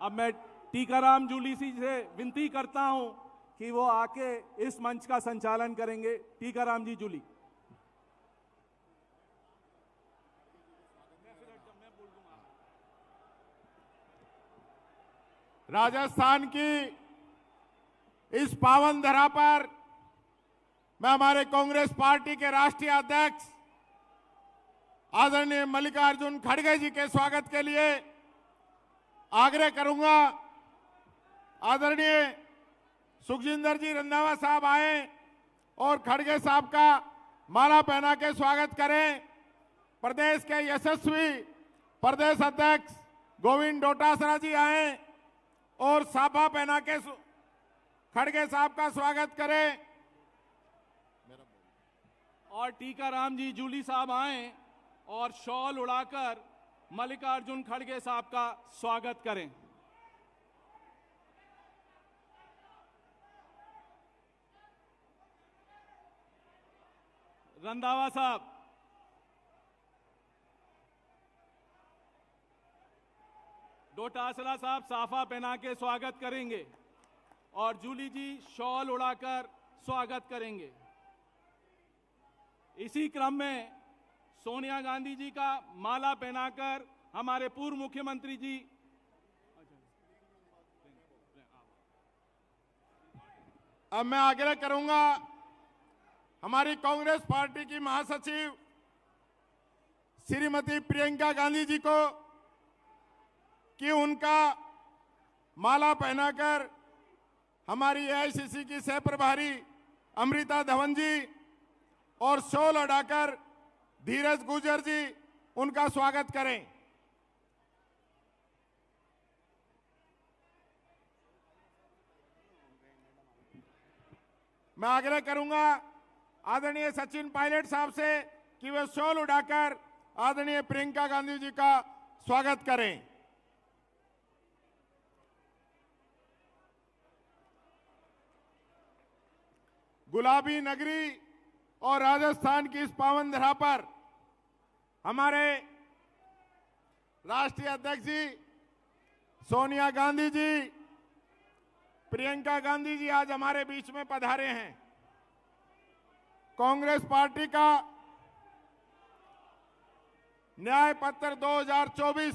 अब मैं टीकाराम जूली जी से विनती करता हूं कि वो आके इस मंच का संचालन करेंगे। टीकाराम जी जूली। राजस्थान की इस पावन धरा पर मैं हमारे कांग्रेस पार्टी के राष्ट्रीय अध्यक्ष आदरणीय मल्लिकार्जुन खड़गे जी के स्वागत के लिए आग्रह करूंगा। आदरणीय सुखजिंदर जी रंधावा साहब आए और खड़गे साहब का माला पहना के स्वागत करें। प्रदेश के यशस्वी प्रदेश अध्यक्ष गोविंद डोटासरा जी आए और साफा पहना के खड़गे साहब का स्वागत करें। और टीकाराम जी जूली साहब आए और शॉल उड़ाकर मल्लिकार्जुन खड़गे साहब का स्वागत करें। रंधावा साहब, डोटासरा साहब साफा पहना के स्वागत करेंगे और जूली जी शॉल उड़ाकर स्वागत करेंगे। इसी क्रम में सोनिया गांधी जी का माला पहनाकर हमारे पूर्व मुख्यमंत्री जी अब मैं आग्रह करूंगा हमारी कांग्रेस पार्टी की महासचिव श्रीमती प्रियंका गांधी जी को कि उनका माला पहनाकर हमारी एआईसीसी की सह प्रभारी अमृता धवन जी और शॉल उड़ाकर धीरज गुर्जर जी उनका स्वागत करें। मैं आग्रह करूंगा आदरणीय सचिन पायलट साहब से कि वे शॉल उड़ाकर आदरणीय प्रियंका गांधी जी का स्वागत करें। गुलाबी नगरी और राजस्थान की इस पावन धरा पर हमारे राष्ट्रीय अध्यक्ष जी सोनिया गांधी जी, प्रियंका गांधी जी आज हमारे बीच में पधारे हैं। कांग्रेस पार्टी का न्याय पत्र 2024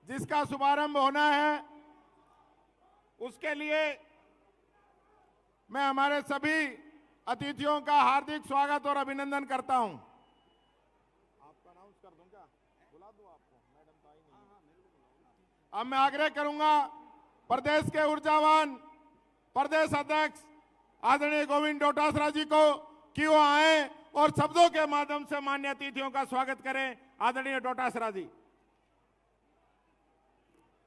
जिसका शुभारंभ होना है, उसके लिए मैं हमारे सभी अतिथियों का हार्दिक स्वागत और अभिनंदन करता हूं। आपका अनाउंस कर दूं क्या? बुला दूं आपको? मैडम तो आई नहीं। अब मैं आग्रह करूंगा प्रदेश के ऊर्जावान प्रदेश अध्यक्ष आदरणीय गोविंद डोटासरा जी को कि वो आए और शब्दों के माध्यम से मान्य अतिथियों का स्वागत करें। आदरणीय डोटासरा जी।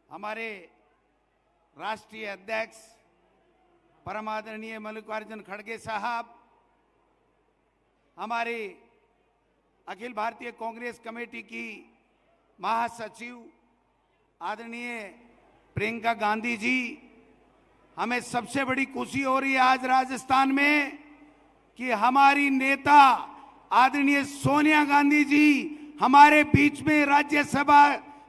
हमारे राष्ट्रीय अध्यक्ष परम आदरणीय मल्लिकार्जुन खड़गे साहब, हमारे अखिल भारतीय कांग्रेस कमेटी की महासचिव आदरणीय प्रियंका गांधी जी, हमें सबसे बड़ी खुशी हो रही है आज राजस्थान में कि हमारी नेता आदरणीय सोनिया गांधी जी हमारे बीच में राज्यसभा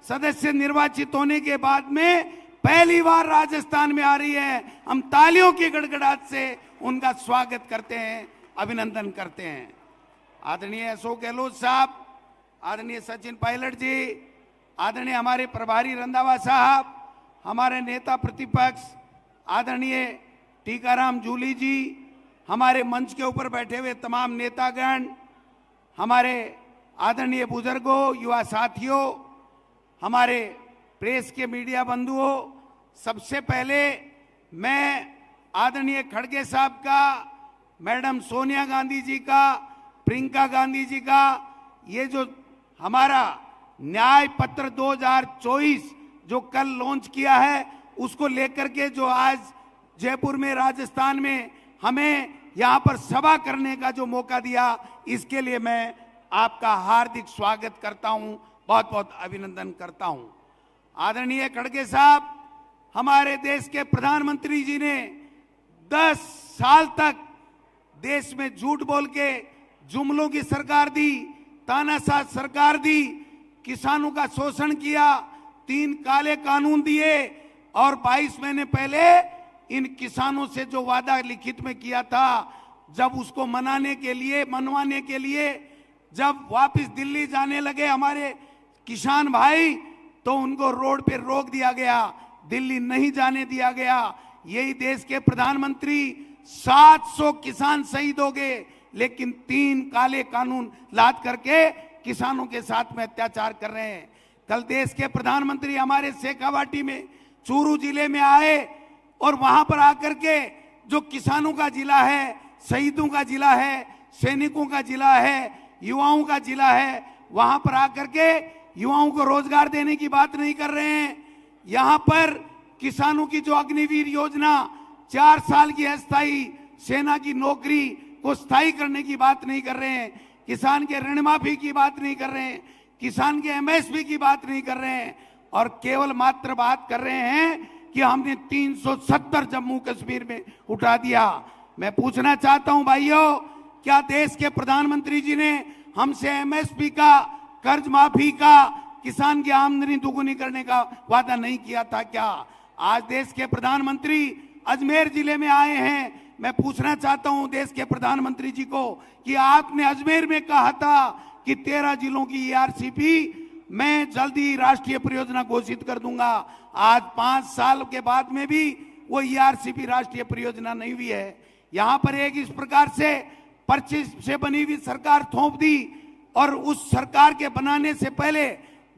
सदस्य निर्वाचित होने के बाद में पहली बार राजस्थान में आ रही है। हम तालियों की गड़गड़ाहट से उनका स्वागत करते हैं, अभिनंदन करते हैं। आदरणीय अशोक गहलोत साहब, आदरणीय सचिन पायलट जी, आदरणीय हमारे प्रभारी रंधावा साहब, हमारे नेता प्रतिपक्ष आदरणीय टीकाराम जूली जी, हमारे मंच के ऊपर बैठे हुए तमाम नेतागण, हमारे आदरणीय बुजुर्गों, युवा साथियों, हमारे प्रेस के मीडिया बंधुओं, सबसे पहले मैं आदरणीय खड़गे साहब का, मैडम सोनिया गांधी जी का, प्रियंका गांधी जी का ये जो हमारा न्याय पत्र 2024 जो कल लॉन्च किया है, उसको लेकर के जो आज जयपुर में राजस्थान में हमें यहाँ पर सभा करने का जो मौका दिया, इसके लिए मैं आपका हार्दिक स्वागत करता हूँ, बहुत बहुत अभिनंदन करता हूँ। आदरणीय खड़गे साहब, हमारे देश के प्रधानमंत्री जी ने 10 साल तक देश में झूठ बोल के जुमलों की सरकार दी, तानाशाह सरकार दी, किसानों का शोषण किया, 3 काले कानून दिए और 22 महीने पहले इन किसानों से जो वादा लिखित में किया था, जब उसको मनवाने के लिए जब वापस दिल्ली जाने लगे हमारे किसान भाई, तो उनको रोड पे रोक दिया गया, दिल्ली नहीं जाने दिया गया। यही देश के प्रधानमंत्री 700 किसान शहीद हो गए, लेकिन 3 काले कानून लाद करके किसानों के साथ में अत्याचार कर रहे हैं। कल देश के प्रधानमंत्री हमारे शेखावाटी में, चूरू जिले में आए और वहां पर आकर के जो किसानों का जिला है, शहीदों का जिला है, सैनिकों का जिला है, युवाओं का जिला है, वहां पर आकर के युवाओं को रोजगार देने की बात नहीं कर रहे हैं। यहां पर किसानों की जो अग्निवीर योजना 4 साल की अस्थायी सेना की नौकरी को स्थायी करने की बात नहीं कर रहे हैं, किसान के ऋण माफी की बात नहीं कर रहे हैं, किसान के एमएसपी की बात नहीं कर रहे हैं, और केवल मात्र बात कर रहे हैं कि हमने 370 जम्मू कश्मीर में उठा दिया। मैं पूछना चाहता हूं भाइयों, क्या देश के प्रधानमंत्री जी ने हमसे एमएसपी का, कर्ज माफी का, किसान की आमदनी दुगुनी करने का वादा नहीं किया था क्या? आज देश के प्रधानमंत्री अजमेर जिले में आए हैं। मैं पूछना चाहता हूं देश के प्रधानमंत्री जी को कि आपने अजमेर में कहा था कि 13 जिलों की ईआरसीपी मैं जल्दी राष्ट्रीय परियोजना घोषित कर दूंगा। आज 5 साल के बाद में भी वो ईआरसीपी राष्ट्रीय परियोजना नहीं हुई है। यहां पर एक इस प्रकार से पर्ची से बनी हुई सरकार थोप दी, और उस सरकार के बनाने से पहले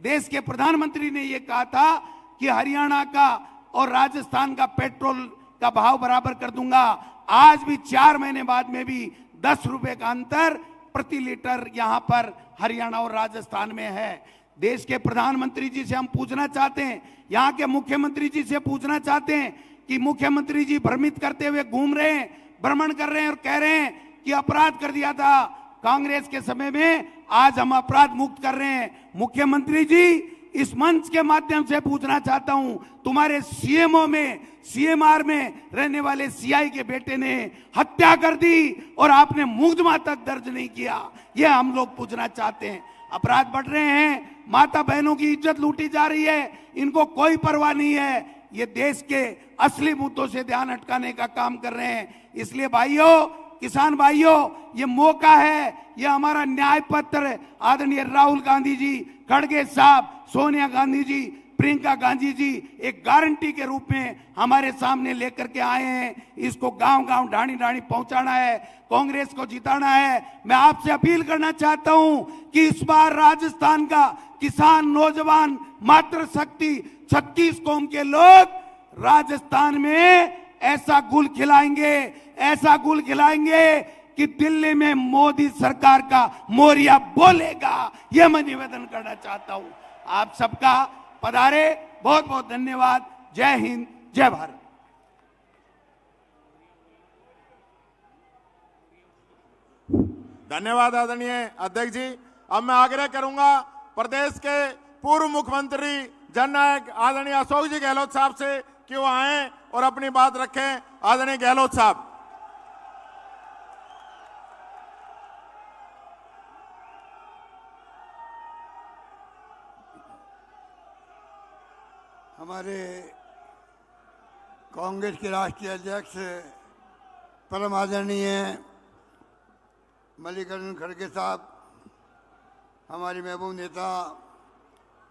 देश के प्रधानमंत्री ने यह कहा था कि हरियाणा का और राजस्थान का पेट्रोल का भाव बराबर कर दूंगा। आज भी 4 महीने बाद में भी 10 रुपए का अंतर प्रति लीटर यहां पर हरियाणा और राजस्थान में है। देश के प्रधानमंत्री जी से हम पूछना चाहते हैं, यहाँ के मुख्यमंत्री जी से पूछना चाहते हैं कि मुख्यमंत्री जी भ्रमित करते हुए घूम रहे हैं, भ्रमण कर रहे हैं और कह रहे हैं कि अपराध कर दिया था कांग्रेस के समय में, आज हम अपराध मुक्त कर रहे हैं। मुख्यमंत्री जी, इस मंच के माध्यम से पूछना चाहता हूं, तुम्हारे सीएमओ में, सीएमआर में रहने वाले सीआई के बेटे ने हत्या कर दी और आपने मुकदमा तक दर्ज नहीं किया। यह हम लोग पूछना चाहते हैं। अपराध बढ़ रहे हैं, माता बहनों की इज्जत लूटी जा रही है, इनको कोई परवाह नहीं है। ये देश के असली मुद्दों से ध्यान हटकाने का काम कर रहे हैं। इसलिए भाइयों, किसान भाइयों, ये मौका है, ये हमारा न्याय पत्र आदरणीय राहुल गांधी जी, खड़गे साहब, सोनिया गांधी जी, प्रियंका गांधी जी एक गारंटी के रूप में हमारे सामने लेकर के आए हैं। इसको गांव-गांव, ढाणी-ढाणी पहुंचाना है, कांग्रेस को जिताना है। मैं आपसे अपील करना चाहता हूं कि इस बार राजस्थान का किसान, नौजवान, मातृशक्ति, 36 कौम के लोग राजस्थान में ऐसा गुल खिलाएंगे, ऐसा गुल खिलाएंगे कि दिल्ली में मोदी सरकार का मोरिया बोलेगा। यह मैं निवेदन करना चाहता हूं। आप सबका पधारे, बहुत बहुत धन्यवाद। जय हिंद, जय भारत। धन्यवाद आदरणीय अध्यक्ष जी। अब मैं आग्रह करूंगा प्रदेश के पूर्व मुख्यमंत्री जननायक आदरणीय अशोक जी गहलोत साहब से कि वो आए और अपनी बात रखें। आदरणीय गहलोत साहब। हमारे कांग्रेस के राष्ट्रीय अध्यक्ष परम आदरणीय मल्लिकार्जुन खड़गे साहब, हमारी महबूब नेता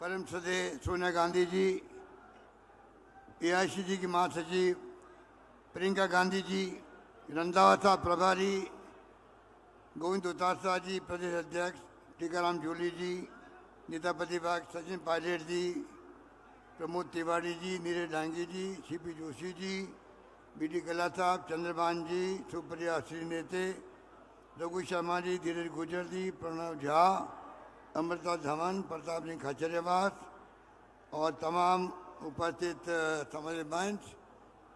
परम श्रद्धेय सोनिया गांधी जी, एआईसीसी की महासचिव प्रियंका गांधी जी, रंधावा साहब प्रभारी, गोविंद उतारसा जी प्रदेश अध्यक्ष, टीकाराम जूली जी, नेता प्रतिपक्ष सचिन पायलट जी, प्रमोद तिवारी जी, नीरज डांगी जी, सीपी जोशी जी, बीडी कला साहब, चंद्रभान जी, सुप्रिया श्रीनेते, रघु शर्मा जी, धीरज गुर्जर जी, प्रणव झा, अमृता धवन, प्रताप सिंह खचरियावास और तमाम उपस्थित समाज मंच,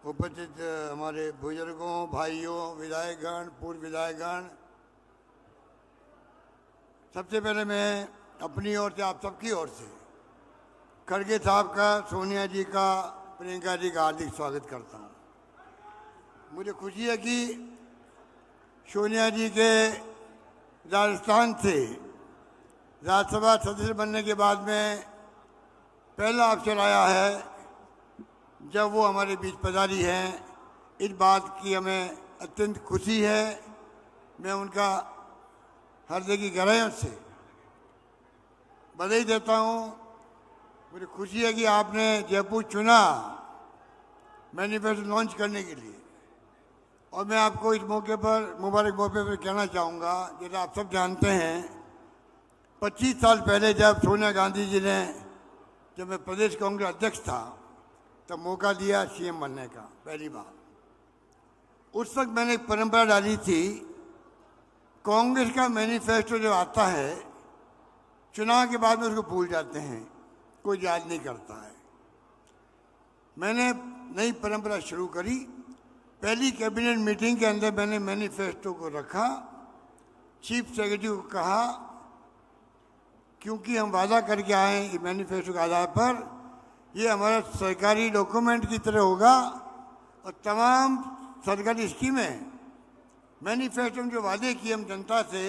उपस्थित हमारे बुजुर्गों, भाइयों, विधायकगण, पूर्व विधायकगण, सबसे पहले मैं अपनी ओर से, आप सबकी ओर से खड़गे साहब का, सोनिया जी का, प्रियंका जी का हार्दिक स्वागत करता हूँ। मुझे खुशी है कि सोनिया जी के राजस्थान से राज्यसभा सदस्य बनने के बाद में पहला अवसर आया है जब वो हमारे बीच पधारी हैं। इस बात की हमें अत्यंत खुशी है। मैं उनका हृदय की गहराइयों से बधाई देता हूँ। मुझे खुशी है कि आपने जयपुर चुना मैनिफेस्टो लॉन्च करने के लिए। और मैं आपको इस मौके पर मुबारक मौके पर कहना चाहूँगा, जैसे आप सब जानते हैं 25 साल पहले जब सोनिया गांधी जी ने, जब मैं प्रदेश कांग्रेस अध्यक्ष था, तब मौका दिया सीएम बनने का पहली बार। उस वक्त मैंने एक परंपरा डाली थी, कांग्रेस का मैनिफेस्टो जो आता है चुनाव के बाद में उसको भूल जाते हैं, कोई याद नहीं करता है। मैंने नई परंपरा शुरू करी। पहली कैबिनेट मीटिंग के अंदर मैंने मैनिफेस्टो को रखा, चीफ सेक्रेटरी को कहा, क्योंकि हम वादा करके आए हैं मैनिफेस्टो के आधार पर, ये हमारा सरकारी डॉक्यूमेंट की तरह होगा और तमाम सरकारी स्कीमें मैनिफेस्टो में जो वादे किए हम जनता से,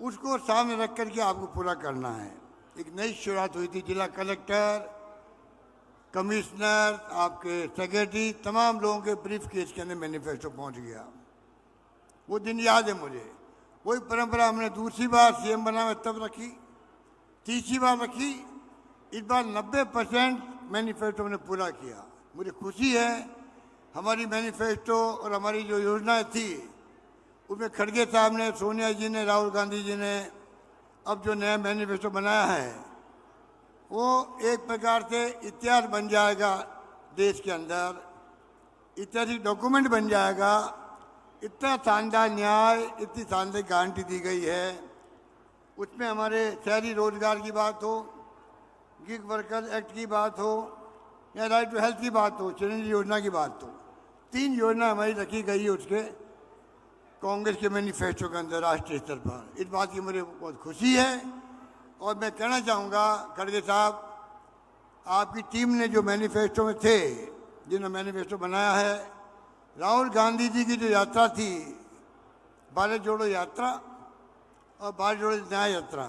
उसको सामने रख करके आपको पूरा करना है। एक नई शुरुआत हुई थी। जिला कलेक्टर, कमिश्नर, आपके सेक्रेटरी, तमाम लोगों के ब्रीफ केस के अंदर मैनिफेस्टो पहुंच गया। वो दिन याद है मुझे। वही परंपरा हमने दूसरी बार सीएम बना में तब रखी, तीसरी बार रखी। इस बार 90% मैनिफेस्टो हमने पूरा किया। मुझे खुशी है हमारी मैनिफेस्टो और हमारी जो योजनाएं थी उसमें खड़गे साहब ने, सोनिया जी ने, राहुल गांधी जी ने अब जो नया मैनिफेस्टो बनाया है वो एक प्रकार से इतिहास बन जाएगा देश के अंदर, ऐतिहासिक डॉक्यूमेंट बन जाएगा। इतना शानदार न्याय, इतनी शानदार गारंटी दी गई है। उसमें हमारे शहरी रोजगार की बात हो, गिग वर्कर एक्ट की बात हो, या राइट टू हेल्थ की बात हो, चिरंजीवी योजना की बात हो, 3 योजना हमारी रखी गई है उसके कांग्रेस के मैनिफेस्टो के अंदर राष्ट्रीय स्तर पर। इस बात की मुझे बहुत खुशी है। और मैं कहना चाहूँगा खड़गे साहब, आपकी टीम ने जो मैनिफेस्टो में थे, जिन्होंने मैनिफेस्टो बनाया है, राहुल गांधी जी की जो यात्रा थी, भारत जोड़ो यात्रा और भारत जोड़ो न्याय यात्रा,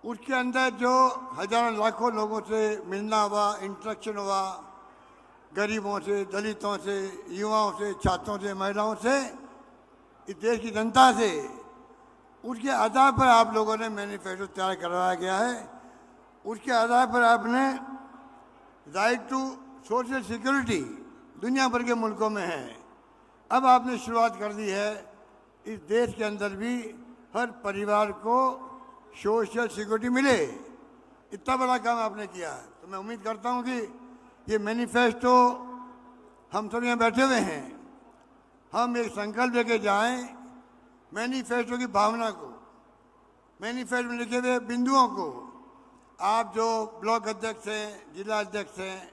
उसके अंदर जो हजारों लाखों लोगों से मिलना हुआ, इंटरेक्शन हुआ, गरीबों से, दलितों से, युवाओं से, छात्रों से, महिलाओं से, इस देश की जनता से, उसके आधार पर आप लोगों ने मैनिफेस्टो तैयार करवाया गया है। उसके आधार पर आपने राइट टू सोशल सिक्योरिटी दुनिया भर के मुल्कों में है। अब आपने शुरुआत कर दी है इस देश के अंदर भी हर परिवार को सोशल सिक्योरिटी मिले। इतना बड़ा काम आपने किया है। तो मैं उम्मीद करता हूँ कि ये मैनिफेस्टो, हम सब यहाँ बैठे हुए हैं, हम एक संकल्प लेके जाएं, मैनिफेस्टो की भावना को, मैनिफेस्टो में लिखे हुए बिंदुओं को, आप जो ब्लॉक अध्यक्ष हैं, जिला अध्यक्ष हैं,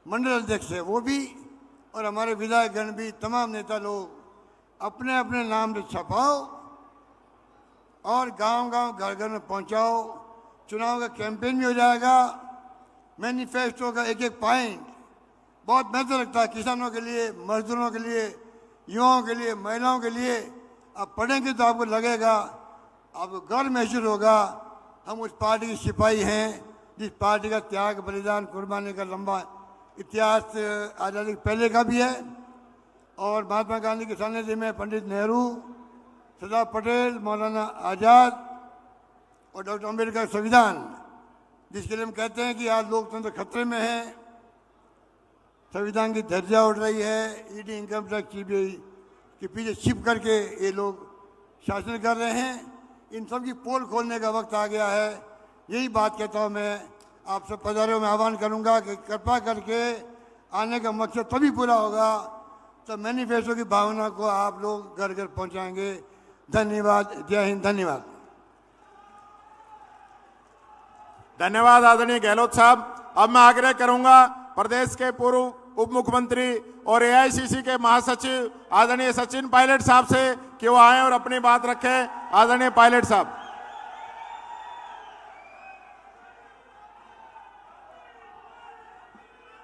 मंडल अध्यक्ष हैं, वो भी, और हमारे विधायकगण भी, तमाम नेता लोग अपने अपने नाम से छपाओ और गांव-गांव, घर-घर में पहुंचाओ। चुनाव का कैंपेन भी हो जाएगा। मैनिफेस्टो का एक एक पॉइंट बहुत महत्व रखता है, किसानों के लिए, मजदूरों के लिए, युवाओं के लिए, महिलाओं के लिए। आप पढ़ेंगे तो आपको लगेगा, आपको गर्व महसूस होगा, हम उस पार्टी के सिपाही हैं जिस पार्टी का त्याग, बलिदान, कुर्बानी का लंबा इतिहास आज़ादी पहले का भी है। और महात्मा गांधी के सानिध्य में पंडित नेहरू, सरदार पटेल, मौलाना आज़ाद और डॉक्टर अम्बेडकर संविधान, जिसके लिए हम कहते हैं कि आज लोकतंत्र खतरे में है, संविधान की धज्जियां उड़ रही है, ईडी, इनकम टैक्स, सीबीआई के पीछे छिप करके ये लोग शासन कर रहे हैं। इन सब की पोल खोलने का वक्त आ गया है। यही बात कहता हूँ मैं, आप सब पधारों में आह्वान करूँगा कि कृपा करके आने का मकसद तभी पूरा होगा तो मैनिफेस्टो की भावना को आप लोग घर घर पहुँचाएंगे। धन्यवाद। जय हिंद। धन्यवाद। धन्यवाद आदरणीय गहलोत साहब। अब मैं आग्रह करूंगा प्रदेश के पूर्व उप मुख्यमंत्री और एआईसीसी के महासचिव आदरणीय सचिन पायलट साहब से कि वो आए और अपनी बात रखें। आदरणीय पायलट साहब।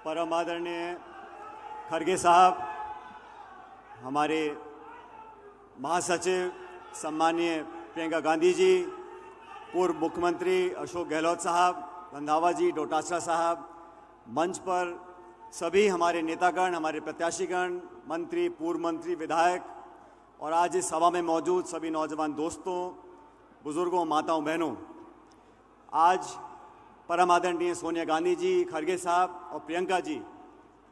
परम आदरणीय खड़गे साहब, हमारे महासचिव सम्माननीय प्रियंका गांधी जी, पूर्व मुख्यमंत्री अशोक गहलोत साहब, रंधावा जी, डोटासरा साहब, मंच पर सभी हमारे नेतागण, हमारे प्रत्याशीगण, मंत्री, पूर्व मंत्री, विधायक और आज इस सभा में मौजूद सभी नौजवान दोस्तों, बुजुर्गों, माताओं, बहनों, आज परम आदरणीय सोनिया गांधी जी, खड़गे साहब और प्रियंका जी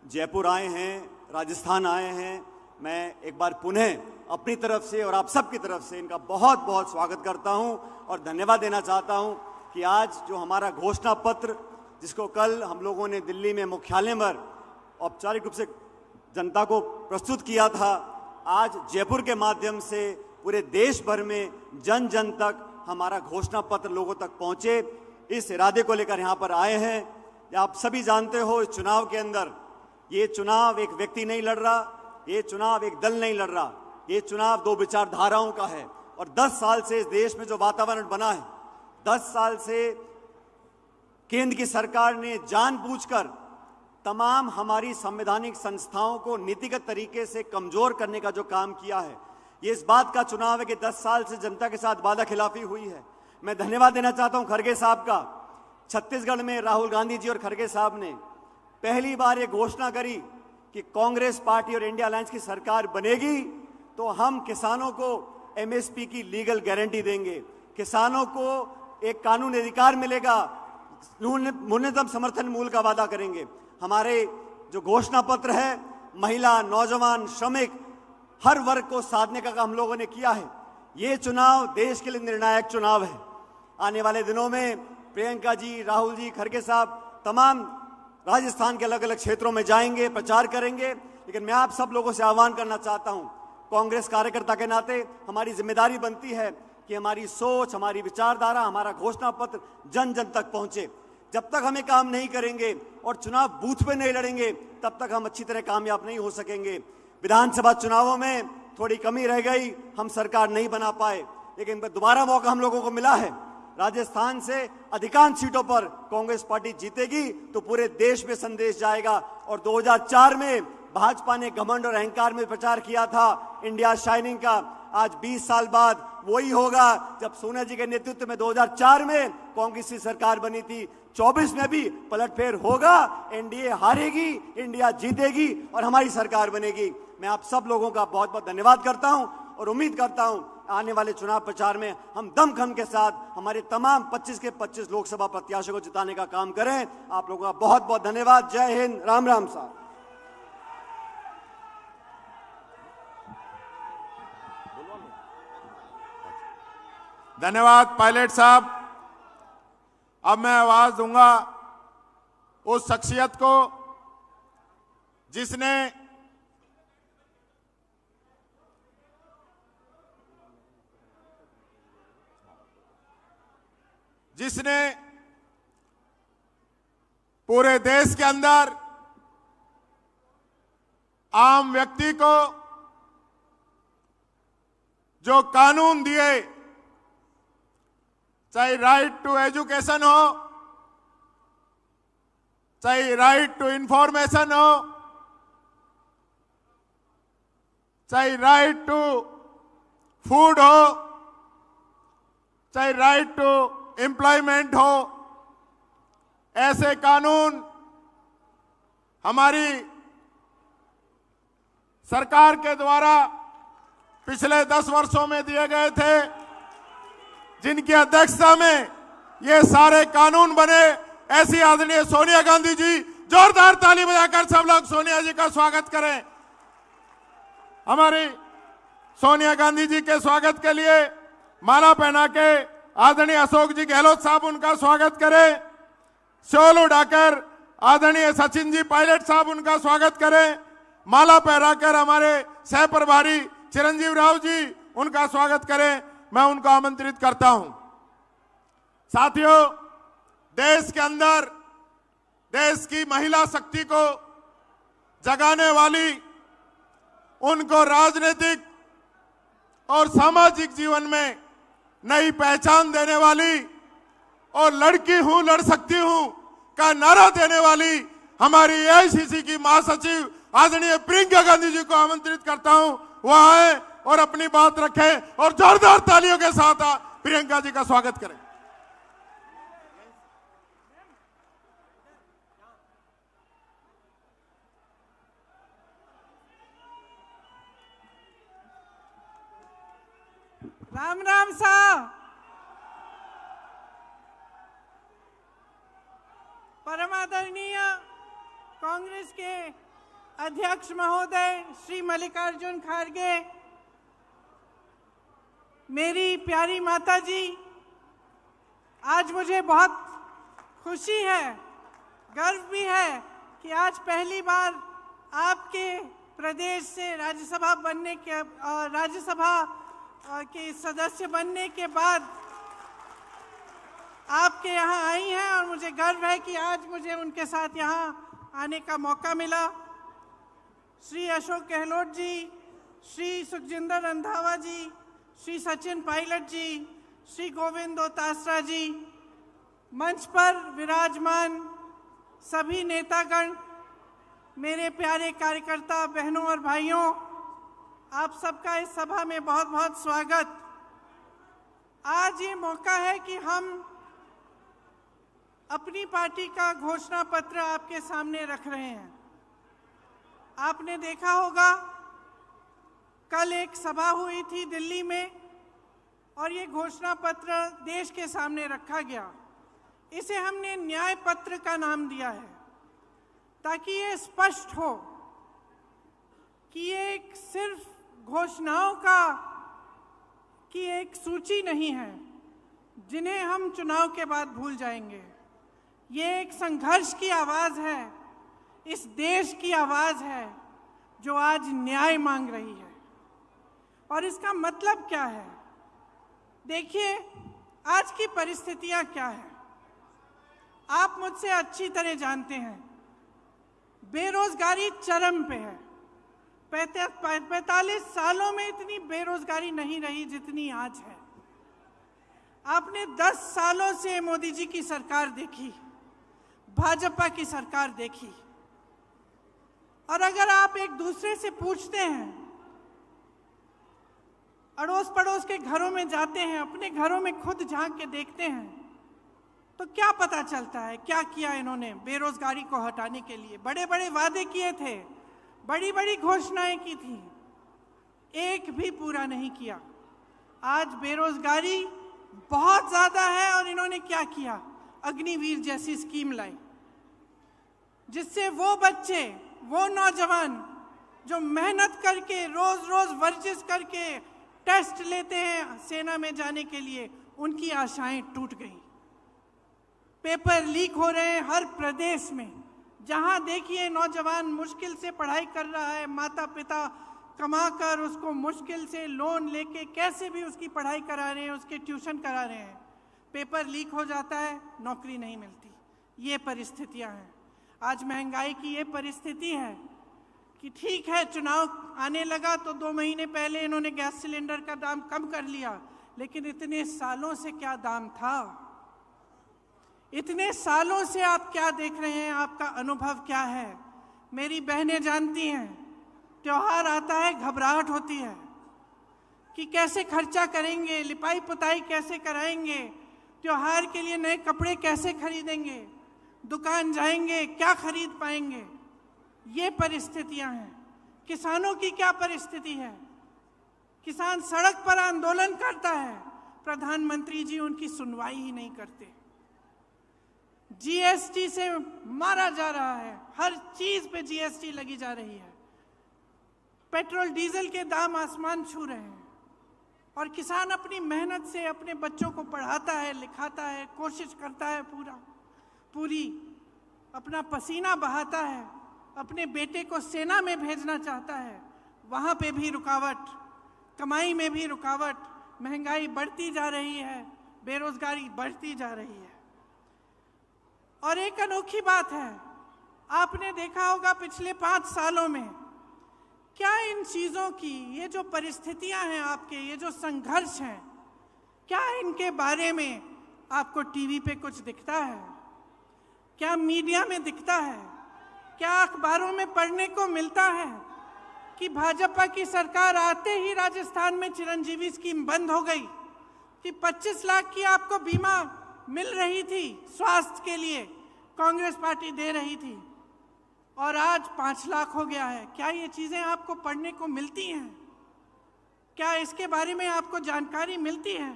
जयपुर आए हैं, राजस्थान आए हैं। मैं एक बार पुनः अपनी तरफ से और आप सब की तरफ से इनका बहुत बहुत स्वागत करता हूं और धन्यवाद देना चाहता हूं कि आज जो हमारा घोषणा पत्र, जिसको कल हम लोगों ने दिल्ली में मुख्यालय पर औपचारिक रूप से जनता को प्रस्तुत किया था, आज जयपुर के माध्यम से पूरे देश भर में जन जन तक हमारा घोषणा पत्र लोगों तक पहुंचे, इस इरादे को लेकर यहाँ पर आए हैं। आप सभी जानते हो, इस चुनाव के अंदर ये चुनाव एक व्यक्ति नहीं लड़ रहा, ये चुनाव एक दल नहीं लड़ रहा, ये चुनाव दो विचारधाराओं का है। और 10 साल से इस देश में जो वातावरण बना है, 10 साल से केंद्र की सरकार ने जानबूझकर तमाम हमारी संवैधानिक संस्थाओं को नीतिगत तरीके से कमजोर करने का जो काम किया है, ये इस बात का चुनाव है कि 10 साल से जनता के साथ वादा खिलाफी हुई है। मैं धन्यवाद देना चाहता हूं खड़गे साहब का। छत्तीसगढ़ में राहुल गांधी जी और खड़गे साहब ने पहली बार ये घोषणा करी कि कांग्रेस पार्टी और इंडिया अलायंस की सरकार बनेगी तो हम किसानों को एमएसपी की लीगल गारंटी देंगे, किसानों को एक कानूनी अधिकार मिलेगा, न्यूनतम समर्थन मूल्य का वादा करेंगे। हमारे जो घोषणा पत्र है, महिला, नौजवान, श्रमिक, हर वर्ग को साधने का हम लोगों ने किया है। ये चुनाव देश के लिए निर्णायक चुनाव है। आने वाले दिनों में प्रियंका जी, राहुल जी, खड़गे साहब तमाम राजस्थान के अलग अलग क्षेत्रों में जाएंगे, प्रचार करेंगे। लेकिन मैं आप सब लोगों से आह्वान करना चाहता हूं, कांग्रेस कार्यकर्ता के नाते हमारी जिम्मेदारी बनती है कि हमारी सोच, हमारी विचारधारा, हमारा घोषणा पत्र जन जन तक पहुंचे। जब तक हमें काम नहीं करेंगे और चुनाव बूथ पे नहीं लड़ेंगे, तब तक हम अच्छी तरह कामयाब नहीं हो सकेंगे। विधानसभा चुनावों में थोड़ी कमी रह गई, हम सरकार नहीं बना पाए, लेकिन दोबारा मौका हम लोगों को मिला है। राजस्थान से अधिकांश सीटों पर कांग्रेस पार्टी जीतेगी तो पूरे देश में संदेश जाएगा। और 2004 में भाजपा ने घमंड और अहंकार में प्रचार किया था इंडिया शाइनिंग का, आज 20 साल बाद वही होगा जब सोनिया जी के नेतृत्व में 2004 में कांग्रेस की सरकार बनी थी। 24 में भी पलटफेर होगा, एनडीए हारेगी, इंडिया जीतेगी और हमारी सरकार बनेगी। मैं आप सब लोगों का बहुत बहुत धन्यवाद करता हूं और उम्मीद करता हूं आने वाले चुनाव प्रचार में हम दमखम के साथ हमारे तमाम 25 के 25 लोकसभा प्रत्याशियों को जिताने का काम करें। आप लोगों का बहुत बहुत धन्यवाद। जय हिंद, राम राम साहब। धन्यवाद पायलट साहब। अब मैं आवाज दूंगा उस शख्सियत को जिसने पूरे देश के अंदर आम व्यक्ति को जो कानून दिए, चाहे राइट टू एजुकेशन हो, चाहे राइट टू इंफॉर्मेशन हो, चाहे राइट टू फूड हो, चाहे राइट टू एम्प्लॉयमेंट हो, ऐसे कानून हमारी सरकार के द्वारा पिछले 10 वर्षों में दिए गए थे, जिनकी अध्यक्षता में ये सारे कानून बने। ऐसी आदरणीय सोनिया गांधी जी, जोरदार ताली बजाकर सब लोग सोनिया जी का स्वागत करें। हमारी सोनिया गांधी जी के स्वागत के लिए माला पहना के आदरणीय अशोक जी गहलोत साहब उनका स्वागत करें। शॉल उड़ाकर आदरणीय सचिन जी पायलट साहब उनका स्वागत करें। माला पहनाकर हमारे सह प्रभारी चिरंजीव राव जी उनका स्वागत करें। मैं उनको आमंत्रित करता हूं। साथियों, देश के अंदर देश की महिला शक्ति को जगाने वाली, उनको राजनीतिक और सामाजिक जीवन में नई पहचान देने वाली और लड़की हूं लड़ सकती हूं का नारा देने वाली हमारी एआईसीसी की महासचिव आदरणीय प्रियंका गांधी जी को आमंत्रित करता हूं। वह आए और अपनी बात रखें और जोरदार तालियों के साथ प्रियंका जी का स्वागत करें। राम राम साहब। परम आदरणीय कांग्रेस के अध्यक्ष महोदय श्री मल्लिकार्जुन खड़गे, मेरी प्यारी माता जी, आज मुझे बहुत खुशी है, गर्व भी है कि आज पहली बार आपके प्रदेश से राज्यसभा के सदस्य बनने के बाद आपके यहाँ आई हैं और मुझे गर्व है कि आज मुझे उनके साथ यहाँ आने का मौका मिला। श्री अशोक गहलोत जी, श्री सुखजिंदर रंधावा जी, श्री सचिन पायलट जी, श्री गोविंद दोतासरा जी, मंच पर विराजमान सभी नेतागण, मेरे प्यारे कार्यकर्ता बहनों और भाइयों, आप सबका इस सभा में बहुत बहुत स्वागत। आज ये मौका है कि हम अपनी पार्टी का घोषणा पत्र आपके सामने रख रहे हैं। आपने देखा होगा कल एक सभा हुई थी दिल्ली में और ये घोषणा पत्र देश के सामने रखा गया। इसे हमने न्याय पत्र का नाम दिया है ताकि ये स्पष्ट हो कि ये एक सिर्फ घोषणाओं की एक सूची नहीं है जिन्हें हम चुनाव के बाद भूल जाएंगे। ये एक संघर्ष की आवाज़ है, इस देश की आवाज़ है जो आज न्याय मांग रही है। और इसका मतलब क्या है? देखिए, आज की परिस्थितियां क्या है आप मुझसे अच्छी तरह जानते हैं। बेरोजगारी चरम पे है। 45 सालों में इतनी बेरोजगारी नहीं रही जितनी आज है। आपने 10 सालों से मोदी जी की सरकार देखी, भाजपा की सरकार देखी, और अगर आप एक दूसरे से पूछते हैं, अड़ोस पड़ोस के घरों में जाते हैं, अपने घरों में खुद झांक के देखते हैं, तो क्या पता चलता है क्या किया इन्होंने बेरोजगारी को हटाने के लिए? बड़े बड़े वादे किए थे, बड़ी बड़ी घोषणाएं की थी, एक भी पूरा नहीं किया। आज बेरोजगारी बहुत ज्यादा है और इन्होंने क्या किया? अग्निवीर जैसी स्कीम लाई जिससे वो बच्चे, वो नौजवान जो मेहनत करके रोज रोज वर्जिश करके टेस्ट लेते हैं सेना में जाने के लिए, उनकी आशाएं टूट गई। पेपर लीक हो रहे हैं हर प्रदेश में। जहां देखिए नौजवान मुश्किल से पढ़ाई कर रहा है, माता पिता कमाकर उसको मुश्किल से लोन लेके कैसे भी उसकी पढ़ाई करा रहे हैं, उसके ट्यूशन करा रहे हैं, पेपर लीक हो जाता है, नौकरी नहीं मिलती। ये परिस्थितियां हैं। आज महंगाई की ये परिस्थिति है कि ठीक है, चुनाव आने लगा तो 2 महीने पहले इन्होंने गैस सिलेंडर का दाम कम कर लिया, लेकिन इतने सालों से क्या दाम था? इतने सालों से आप क्या देख रहे हैं? आपका अनुभव क्या है? मेरी बहनें जानती हैं, त्योहार आता है घबराहट होती है कि कैसे खर्चा करेंगे, लिपाई पुताई कैसे कराएंगे, त्योहार के लिए नए कपड़े कैसे खरीदेंगे, दुकान जाएंगे क्या खरीद पाएंगे। ये परिस्थितियां हैं। किसानों की क्या परिस्थिति है? किसान सड़क पर आंदोलन करता है, प्रधानमंत्री जी उनकी सुनवाई ही नहीं करते। जीएसटी से मारा जा रहा है, हर चीज पे जीएसटी लगी जा रही है, पेट्रोल डीजल के दाम आसमान छू रहे हैं, और किसान अपनी मेहनत से अपने बच्चों को पढ़ाता है, लिखाता है, कोशिश करता है पूरी अपना पसीना बहाता है, अपने बेटे को सेना में भेजना चाहता है, वहाँ पे भी रुकावट, कमाई में भी रुकावट, महंगाई बढ़ती जा रही है, बेरोजगारी बढ़ती जा रही है। और एक अनोखी बात है, आपने देखा होगा पिछले 5 सालों में क्या इन चीज़ों की, ये जो परिस्थितियां हैं आपके, ये जो संघर्ष हैं, क्या इनके बारे में आपको टीवी पे कुछ दिखता है? क्या मीडिया में दिखता है? क्या अखबारों में पढ़ने को मिलता है कि भाजपा की सरकार आते ही राजस्थान में चिरंजीवी स्कीम बंद हो गई, कि 25 लाख की आपको बीमा मिल रही थी स्वास्थ्य के लिए, कांग्रेस पार्टी दे रही थी, और आज 5 लाख हो गया है? क्या ये चीजें आपको पढ़ने को मिलती हैं? क्या इसके बारे में आपको जानकारी मिलती है?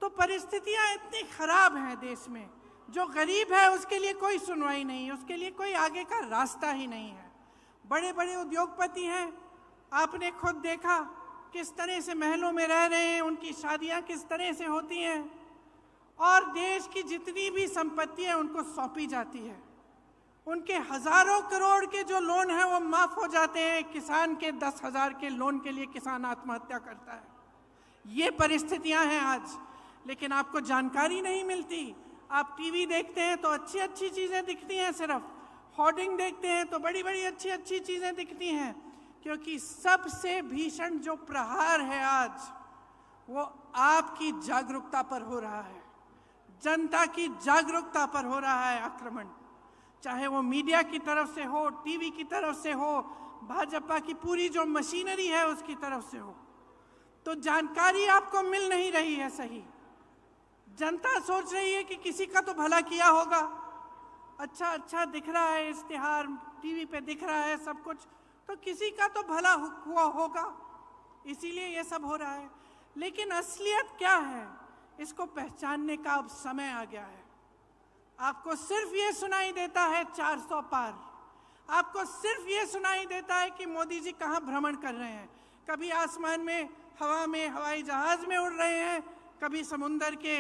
तो परिस्थितियां इतनी खराब हैं देश में, जो गरीब है उसके लिए कोई सुनवाई नहीं है, उसके लिए कोई आगे का रास्ता ही नहीं है। बड़े बड़े उद्योगपति हैं, आपने खुद देखा किस तरह से महलों में रह रहे हैं, उनकी शादियां किस तरह से होती हैं, और देश की जितनी भी संपत्ति है उनको सौंपी जाती है। उनके हजारों करोड़ के जो लोन है वो माफ हो जाते हैं। किसान के 10,000 के लोन के लिए किसान आत्महत्या करता है। ये परिस्थितियां हैं आज, लेकिन आपको जानकारी नहीं मिलती। आप टीवी देखते हैं तो अच्छी अच्छी चीजें दिखती हैं, सिर्फ होर्डिंग देखते हैं तो बड़ी बड़ी अच्छी अच्छी चीजें दिखती हैं, क्योंकि सबसे भीषण जो प्रहार है आज वो आपकी जागरूकता पर हो रहा है, जनता की जागरूकता पर हो रहा है आक्रमण। चाहे वो मीडिया की तरफ से हो, टीवी की तरफ से हो, भाजपा की पूरी जो मशीनरी है उसकी तरफ से हो। तो जानकारी आपको मिल नहीं रही है सही। जनता सोच रही है कि किसी का तो भला किया होगा, अच्छा अच्छा दिख रहा है, इश्तिहार टीवी पे दिख रहा है सब कुछ, तो किसी का तो भला हुआ होगा, इसीलिए ये सब हो रहा है। लेकिन असलियत क्या है, इसको पहचानने का अब समय आ गया है। आपको सिर्फ ये सुनाई देता है 400 पार, आपको सिर्फ ये सुनाई देता है कि मोदी जी कहाँ भ्रमण कर रहे हैं। कभी आसमान में, हवा में, हवाई जहाज में उड़ रहे हैं, कभी समुंदर के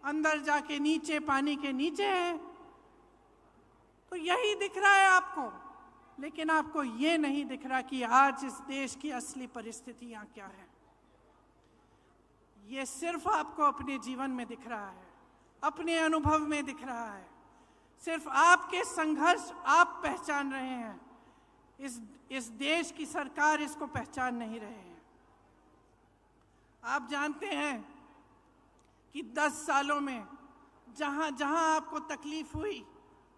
अंदर जाके नीचे, पानी के नीचे हैं। तो यही दिख रहा है आपको, लेकिन आपको ये नहीं दिख रहा कि आज इस देश की असली परिस्थितियां क्या है। ये सिर्फ आपको अपने जीवन में दिख रहा है, अपने अनुभव में दिख रहा है, सिर्फ आपके संघर्ष आप पहचान रहे हैं। इस देश की सरकार इसको पहचान नहीं रहे हैं। आप जानते हैं कि 10 सालों में जहां जहां आपको तकलीफ हुई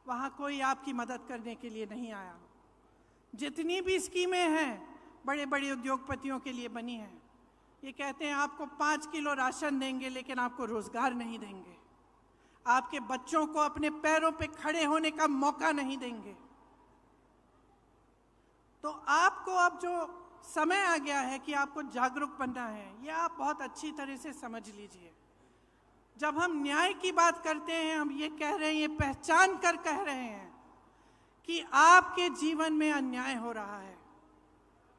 वहां कोई आपकी मदद करने के लिए नहीं आया। जितनी भी स्कीमें हैं बड़े बड़े उद्योगपतियों के लिए बनी हैं, ये कहते हैं आपको 5 किलो राशन देंगे लेकिन आपको रोजगार नहीं देंगे, आपके बच्चों को अपने पैरों पे खड़े होने का मौका नहीं देंगे। तो आपको अब जो समय आ गया है कि आपको जागरूक बनना है, ये आप बहुत अच्छी तरह से समझ लीजिए। जब हम न्याय की बात करते हैं, हम ये कह रहे हैं, ये पहचान कर कह रहे हैं कि आपके जीवन में अन्याय हो रहा है।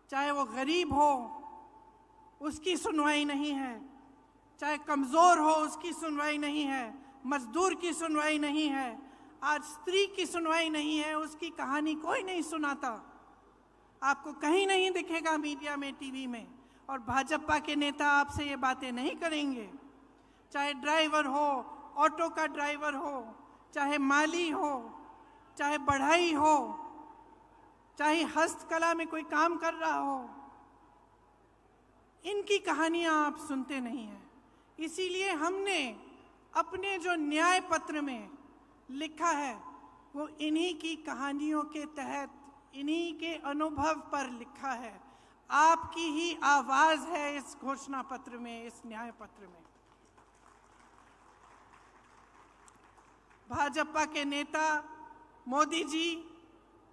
चाहे वो गरीब हो, उसकी सुनवाई नहीं है, चाहे कमजोर हो, उसकी सुनवाई नहीं है, मजदूर की सुनवाई नहीं है, आज स्त्री की सुनवाई नहीं है, उसकी कहानी कोई नहीं सुनाता। आपको कहीं नहीं दिखेगा मीडिया में, टीवी में, और भाजपा के नेता आपसे ये बातें नहीं करेंगे। चाहे ड्राइवर हो, ऑटो का ड्राइवर हो, चाहे माली हो, चाहे बढ़ई हो, चाहे हस्तकला में कोई काम कर रहा हो, इनकी कहानियां आप सुनते नहीं हैं। इसीलिए हमने अपने जो न्याय पत्र में लिखा है वो इन्हीं की कहानियों के तहत, इन्हीं के अनुभव पर लिखा है। आपकी ही आवाज है इस घोषणा पत्र में, इस न्याय पत्र में। भाजपा के नेता मोदी जी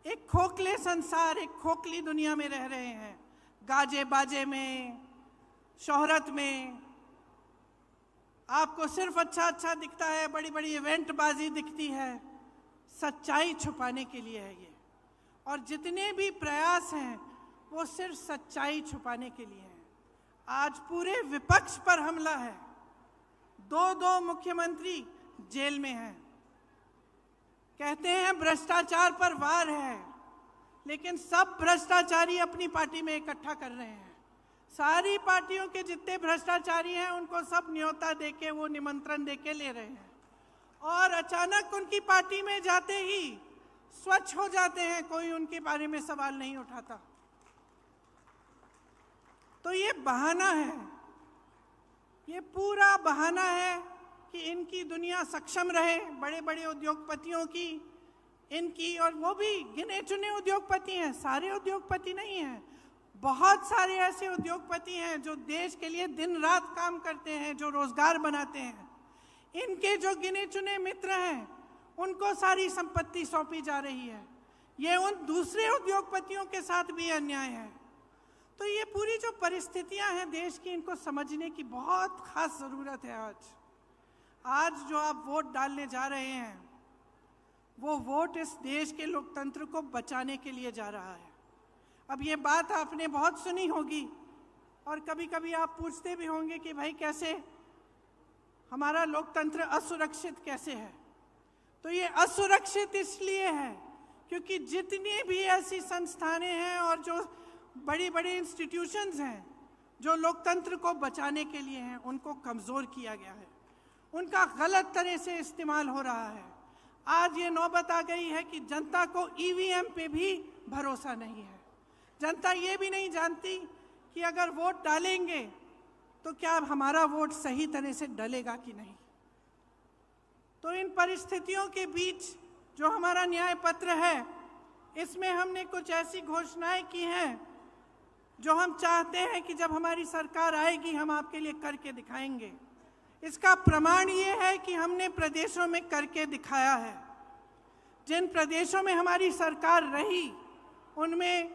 एक खोखले संसार, एक खोखली दुनिया में रह रहे हैं। गाजे बाजे में, शोहरत में आपको सिर्फ अच्छा अच्छा दिखता है, बड़ी बड़ी इवेंट बाजी दिखती है। सच्चाई छुपाने के लिए है ये, और जितने भी प्रयास हैं वो सिर्फ सच्चाई छुपाने के लिए हैं। आज पूरे विपक्ष पर हमला है, 2 मुख्यमंत्री जेल में हैं, कहते हैं भ्रष्टाचार पर वार है, लेकिन सब भ्रष्टाचारी अपनी पार्टी में इकट्ठा कर रहे हैं। सारी पार्टियों के जितने भ्रष्टाचारी हैं उनको सब न्योता देके, वो निमंत्रण देके ले रहे हैं, और अचानक उनकी पार्टी में जाते ही स्वच्छ हो जाते हैं, कोई उनके बारे में सवाल नहीं उठाता। तो ये बहाना है, ये पूरा बहाना है कि इनकी दुनिया सक्षम रहे, बड़े बड़े उद्योगपतियों की, इनकी, और वो भी गिने चुने उद्योगपति हैं, सारे उद्योगपति नहीं हैं। बहुत सारे ऐसे उद्योगपति हैं जो देश के लिए दिन रात काम करते हैं, जो रोजगार बनाते हैं। इनके जो गिने चुने मित्र हैं उनको सारी संपत्ति सौंपी जा रही है। ये उन दूसरे उद्योगपतियों के साथ भी अन्याय है। तो ये पूरी जो परिस्थितियां हैं देश की, इनको समझने की बहुत खास ज़रूरत है। आज जो आप वोट डालने जा रहे हैं, वो वोट इस देश के लोकतंत्र को बचाने के लिए जा रहा है। अब ये बात आपने बहुत सुनी होगी और कभी कभी आप पूछते भी होंगे कि भाई कैसे हमारा लोकतंत्र असुरक्षित कैसे है। तो ये असुरक्षित इसलिए है क्योंकि जितनी भी ऐसी संस्थानें हैं और जो बड़ी बड़ी इंस्टीट्यूशंस हैं जो लोकतंत्र को बचाने के लिए हैं, उनको कमज़ोर किया गया है, उनका गलत तरह से इस्तेमाल हो रहा है। आज ये नौबत आ गई है कि जनता को ईवीएम पे भी भरोसा नहीं है। जनता ये भी नहीं जानती कि अगर वोट डालेंगे तो क्या हमारा वोट सही तरह से डलेगा कि नहीं। तो इन परिस्थितियों के बीच जो हमारा न्याय पत्र है, इसमें हमने कुछ ऐसी घोषणाएं की हैं जो हम चाहते हैं कि जब हमारी सरकार आएगी हम आपके लिए करके दिखाएंगे। इसका प्रमाण ये है कि हमने प्रदेशों में करके दिखाया है। जिन प्रदेशों में हमारी सरकार रही उनमें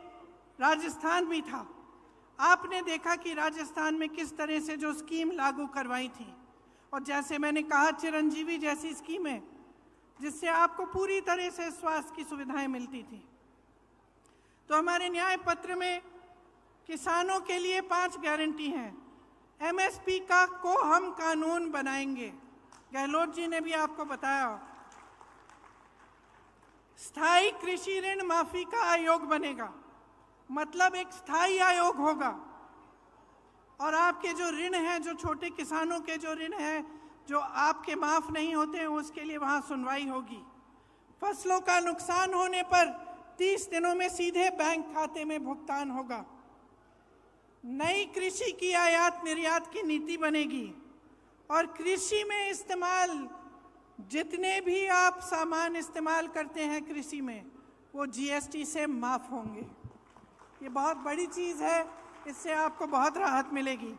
राजस्थान भी था। आपने देखा कि राजस्थान में किस तरह से जो स्कीम लागू करवाई थी, और जैसे मैंने कहा चिरंजीवी जैसी स्कीमें जिससे आपको पूरी तरह से स्वास्थ्य की सुविधाएं मिलती थी। तो हमारे न्याय पत्र में किसानों के लिए 5 गारंटी हैं। एमएसपी का को हम कानून बनाएंगे, गहलोत जी ने भी आपको बताया। स्थायी कृषि ऋण माफी का आयोग बनेगा, मतलब एक स्थायी आयोग होगा और आपके जो ऋण हैं, जो छोटे किसानों के जो ऋण हैं जो आपके माफ नहीं होते हैं, उसके लिए वहां सुनवाई होगी। फसलों का नुकसान होने पर 30 दिनों में सीधे बैंक खाते में भुगतान होगा। नई कृषि की आयात निर्यात की नीति बनेगी और कृषि में इस्तेमाल जितने भी आप सामान इस्तेमाल करते हैं कृषि में, वो जीएसटी से माफ होंगे। ये बहुत बड़ी चीज़ है, इससे आपको बहुत राहत मिलेगी।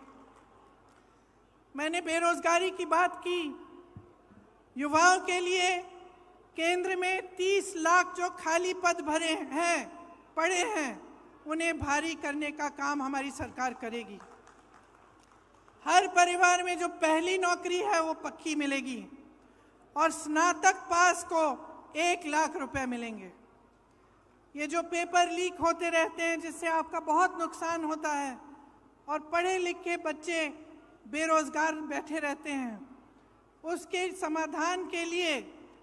मैंने बेरोजगारी की बात की। युवाओं के लिए केंद्र में 30 लाख जो खाली पद भरे हैं, पड़े हैं, उन्हें भारी करने का काम हमारी सरकार करेगी। हर परिवार में जो पहली नौकरी है वो पक्की मिलेगी और स्नातक पास को 1 लाख रुपए मिलेंगे। ये जो पेपर लीक होते रहते हैं जिससे आपका बहुत नुकसान होता है और पढ़े लिखे बच्चे बेरोजगार बैठे रहते हैं, उसके समाधान के लिए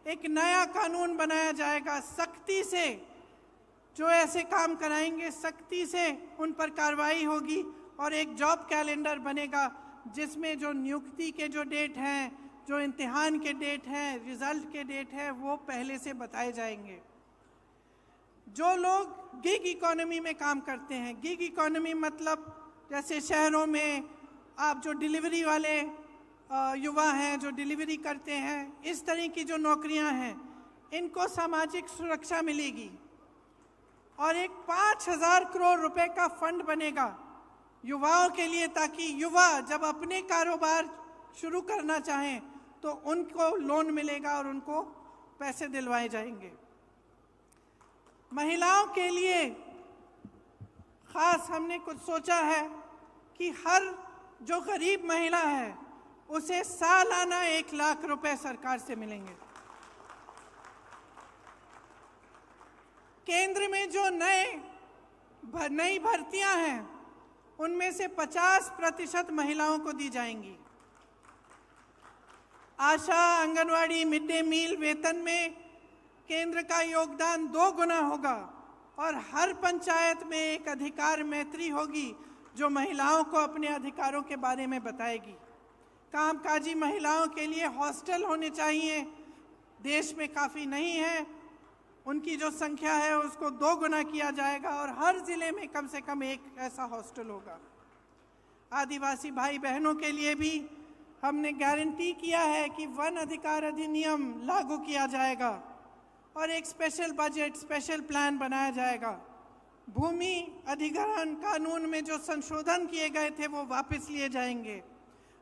एक नया कानून बनाया जाएगा। सख्ती से जो ऐसे काम कराएंगे, सख्ती से उन पर कार्रवाई होगी और एक जॉब कैलेंडर बनेगा जिसमें जो नियुक्ति के जो डेट हैं, जो इम्तिहान के डेट हैं, रिजल्ट के डेट हैं, वो पहले से बताए जाएंगे। जो लोग गिग इकोनॉमी में काम करते हैं, गिग इकोनॉमी मतलब जैसे शहरों में आप जो डिलीवरी वाले युवा हैं जो डिलीवरी करते हैं, इस तरह की जो नौकरियां हैं, इनको सामाजिक सुरक्षा मिलेगी और एक 5,000 करोड़ रुपए का फंड बनेगा युवाओं के लिए, ताकि युवा जब अपने कारोबार शुरू करना चाहें तो उनको लोन मिलेगा और उनको पैसे दिलवाए जाएंगे। महिलाओं के लिए खास हमने कुछ सोचा है कि हर जो गरीब महिला है उसे सालाना 1 लाख रुपए सरकार से मिलेंगे। केंद्र में जो नई भर्तियां हैं उनमें से 50% महिलाओं को दी जाएंगी। आशा, आंगनवाड़ी, मिड डे मील वेतन में केंद्र का योगदान 2 गुना होगा और हर पंचायत में एक अधिकार मैत्री होगी जो महिलाओं को अपने अधिकारों के बारे में बताएगी। कामकाजी महिलाओं के लिए हॉस्टल होने चाहिए, देश में काफ़ी नहीं है, उनकी जो संख्या है उसको 2 गुना किया जाएगा और हर जिले में कम से कम एक ऐसा हॉस्टल होगा। आदिवासी भाई बहनों के लिए भी हमने गारंटी किया है कि वन अधिकार अधिनियम लागू किया जाएगा और एक स्पेशल बजट, स्पेशल प्लान बनाया जाएगा। भूमि अधिग्रहण कानून में जो संशोधन किए गए थे वो वापस लिए जाएंगे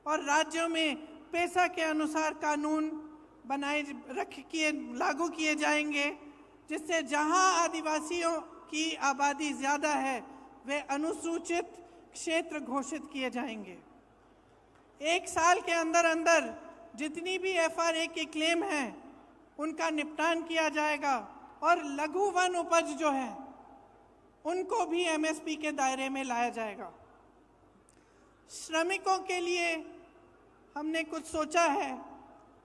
और राज्यों में पैसा के अनुसार कानून लागू किए जाएंगे, जिससे जहां आदिवासियों की आबादी ज़्यादा है वे अनुसूचित क्षेत्र घोषित किए जाएंगे। 1 साल के अंदर अंदर जितनी भी FRA के क्लेम हैं उनका निपटान किया जाएगा और लघु वन उपज जो है उनको भी MSP के दायरे में लाया जाएगा। श्रमिकों के लिए हमने कुछ सोचा है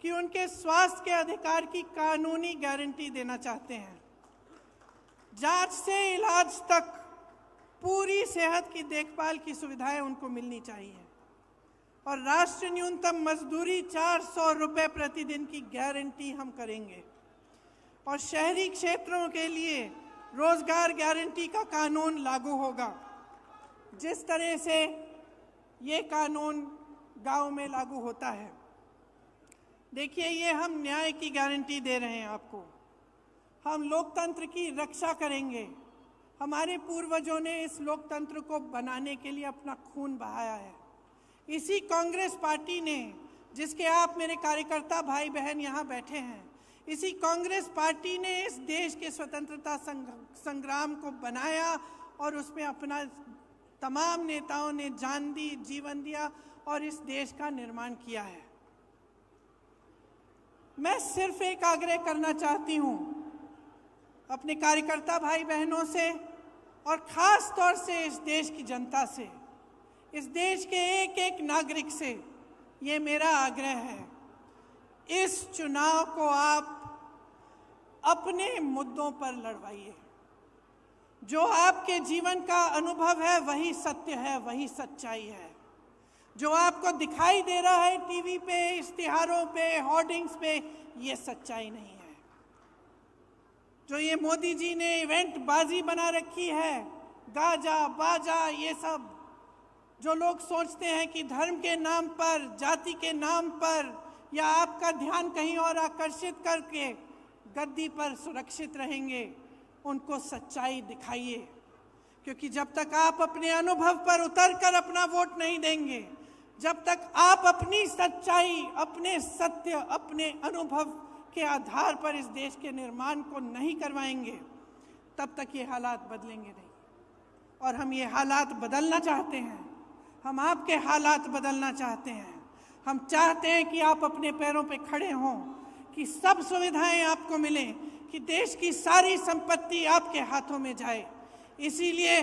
कि उनके स्वास्थ्य के अधिकार की कानूनी गारंटी देना चाहते हैं। जांच से इलाज तक पूरी सेहत की देखभाल की सुविधाएं उनको मिलनी चाहिए और राष्ट्रीय न्यूनतम मजदूरी 400 रुपये प्रतिदिन की गारंटी हम करेंगे। और शहरी क्षेत्रों के लिए रोजगार गारंटी का कानून लागू होगा, जिस तरह से ये कानून गांव में लागू होता है। देखिए, ये हम न्याय की गारंटी दे रहे हैं आपको। हम लोकतंत्र की रक्षा करेंगे। हमारे पूर्वजों ने इस लोकतंत्र को बनाने के लिए अपना खून बहाया है। इसी कांग्रेस पार्टी ने, जिसके आप मेरे कार्यकर्ता भाई बहन यहाँ बैठे हैं, इसी कांग्रेस पार्टी ने इस देश के स्वतंत्रता संग्राम को बनाया और उसमें अपना तमाम नेताओं ने जान दी, जीवन दिया और इस देश का निर्माण किया है। मैं सिर्फ एक आग्रह करना चाहती हूँ अपने कार्यकर्ता भाई बहनों से और खास तौर से इस देश की जनता से, इस देश के एक एक नागरिक से ये मेरा आग्रह है, इस चुनाव को आप अपने मुद्दों पर लड़वाइए। जो आपके जीवन का अनुभव है वही सत्य है, वही सच्चाई है। जो आपको दिखाई दे रहा है टीवी पे, इश्तिहारों पे, होर्डिंग्स पे, ये सच्चाई नहीं है। जो ये मोदी जी ने इवेंट बाजी बना रखी है, गाजा बाजा, ये सब जो लोग सोचते हैं कि धर्म के नाम पर, जाति के नाम पर या आपका ध्यान कहीं और आकर्षित करके गद्दी पर सुरक्षित रहेंगे, उनको सच्चाई दिखाइए। क्योंकि जब तक आप अपने अनुभव पर उतरकर अपना वोट नहीं देंगे, जब तक आप अपनी सच्चाई, अपने सत्य, अपने अनुभव के आधार पर इस देश के निर्माण को नहीं करवाएंगे, तब तक ये हालात बदलेंगे नहीं। और हम ये हालात बदलना चाहते हैं। हम आपके हालात बदलना चाहते हैं। हम चाहते हैं कि आप अपने पैरों पे खड़े हों, कि सब सुविधाएं आपको मिलें, कि देश की सारी संपत्ति आपके हाथों में जाए। इसीलिए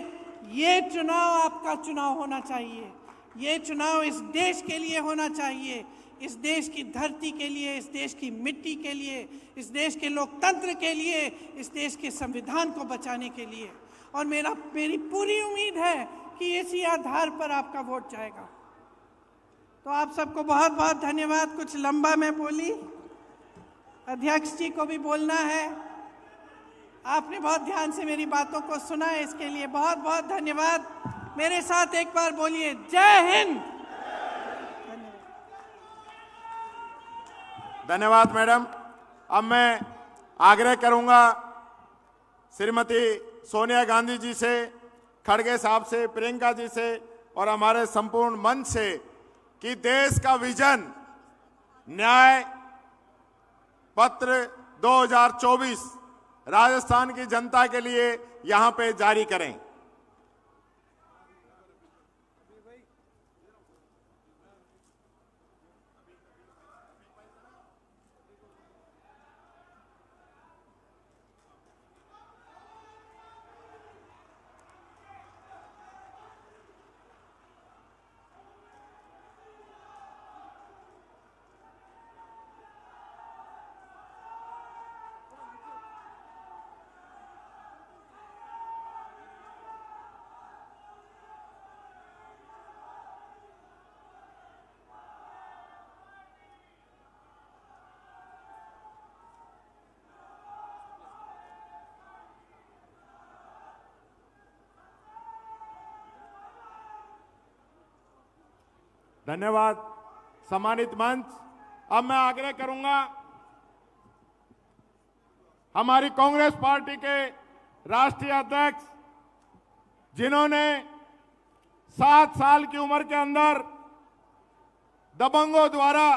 ये चुनाव आपका चुनाव होना चाहिए। ये चुनाव इस देश के लिए होना चाहिए, इस देश की धरती के लिए, इस देश की मिट्टी के लिए, इस देश के लोकतंत्र के लिए, इस देश के संविधान को बचाने के लिए। और मेरी पूरी उम्मीद है कि इसी आधार पर आपका वोट जाएगा। तो आप सबको बहुत बहुत धन्यवाद। कुछ लंबा मैं बोली, अध्यक्ष जी को भी बोलना है। आपने बहुत ध्यान से मेरी बातों को सुना है, इसके लिए बहुत बहुत धन्यवाद। मेरे साथ एक बार बोलिए, जय हिंद। धन्यवाद मैडम। अब मैं आग्रह करूंगा श्रीमती सोनिया गांधी जी से, खड़गे साहब से, प्रियंका जी से और हमारे संपूर्ण मंच से कि देश का विजन न्याय पत्र 2024 राजस्थान की जनता के लिए यहां पे जारी करें। धन्यवाद सम्मानित मंच। अब मैं आग्रह करूंगा हमारी कांग्रेस पार्टी के राष्ट्रीय अध्यक्ष, जिन्होंने 7 साल की उम्र के अंदर दबंगों द्वारा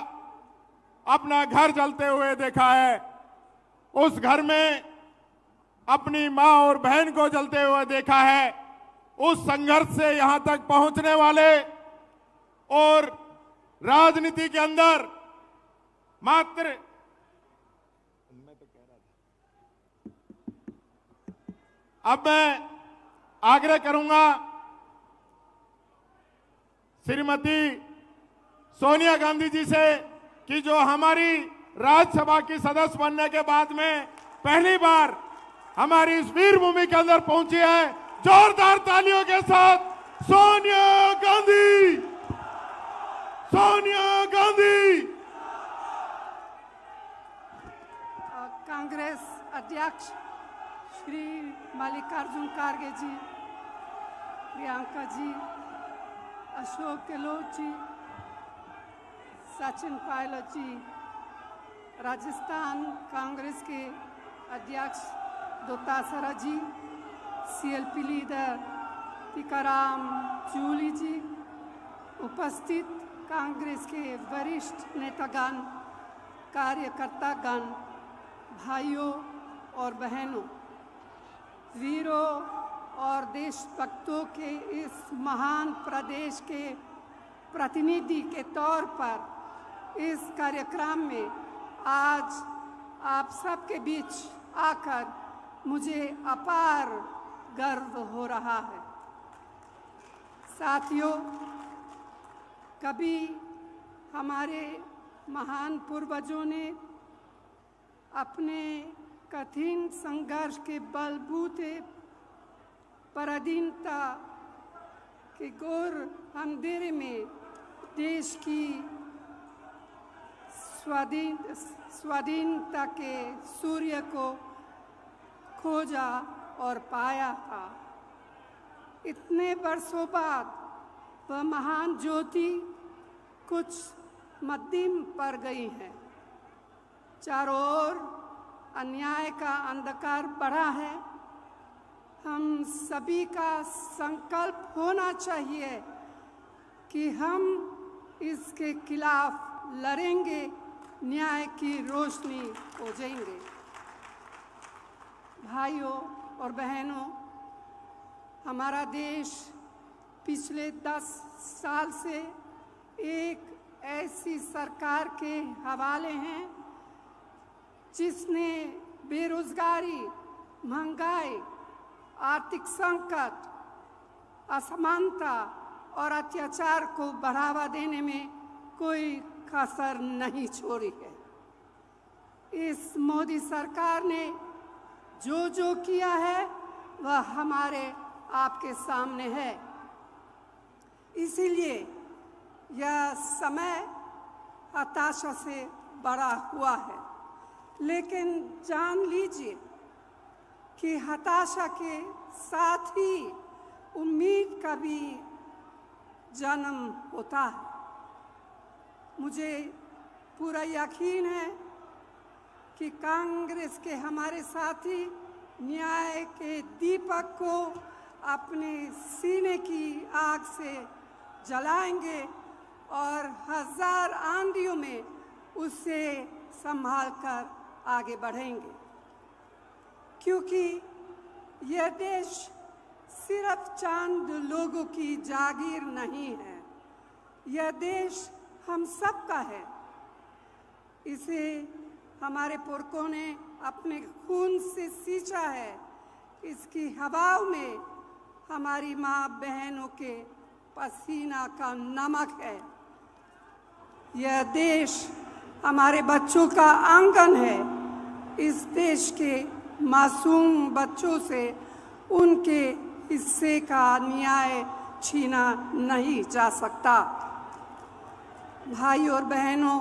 अपना घर जलते हुए देखा है, उस घर में अपनी मां और बहन को जलते हुए देखा है, उस संघर्ष से यहां तक पहुंचने वाले और राजनीति के अंदर मात्र अब मैं आग्रह करूंगा श्रीमती सोनिया गांधी जी से कि जो हमारी राज्यसभा की सदस्य बनने के बाद में पहली बार हमारी इस वीर भूमि के अंदर पहुंची है, जोरदार तालियों के साथ सोनिया गांधी, सोनिया गांधी। कांग्रेस अध्यक्ष श्री मल्लिकार्जुन खड़गे जी, प्रियंका जी, अशोक गहलोत जी, सचिन पायलट जी, राजस्थान कांग्रेस के अध्यक्ष दोतासरा जी, सीएलपी लीडर टीकाराम जूली जी, उपस्थित कांग्रेस के वरिष्ठ नेतागण, कार्यकर्तागण, भाइयों और बहनों, वीरों और देशभक्तों के इस महान प्रदेश के प्रतिनिधि के तौर पर इस कार्यक्रम में आज आप सबके बीच आकर मुझे अपार गर्व हो रहा है। साथियों, कभी हमारे महान पूर्वजों ने अपने कठिन संघर्ष के बलबूते पराधीनता के घोर अंधेरे में देश की स्वाधीनता के सूर्य को खोजा और पाया था। इतने वर्षों बाद वह महान ज्योति कुछ मध्यम पड़ गई है। चारों ओर अन्याय का अंधकार बढ़ा है। हम सभी का संकल्प होना चाहिए कि हम इसके खिलाफ लड़ेंगे, न्याय की रोशनी हो जाएंगे। भाइयों और बहनों, हमारा देश पिछले 10 साल से एक ऐसी सरकार के हवाले हैं जिसने बेरोजगारी, महंगाई, आर्थिक संकट, असमानता और अत्याचार को बढ़ावा देने में कोई कसर नहीं छोड़ी है। इस मोदी सरकार ने जो जो किया है वह हमारे आपके सामने है। इसीलिए यह समय हताशा से बड़ा हुआ है, लेकिन जान लीजिए कि हताशा के साथ ही उम्मीद का भी जन्म होता है। मुझे पूरा यकीन है कि कांग्रेस के हमारे साथी न्याय के दीपक को अपने सीने की आग से जलाएंगे और हजार आंधियों में उसे संभालकर आगे बढ़ेंगे, क्योंकि यह देश सिर्फ चंद लोगों की जागीर नहीं है। यह देश हम सब का है। इसे हमारे पुरखों ने अपने खून से सींचा है। इसकी हवाओं में हमारी माँ बहनों के पसीना का नमक है। यह देश हमारे बच्चों का आंगन है। इस देश के मासूम बच्चों से उनके हिस्से का न्याय छीना नहीं जा सकता। भाई और बहनों,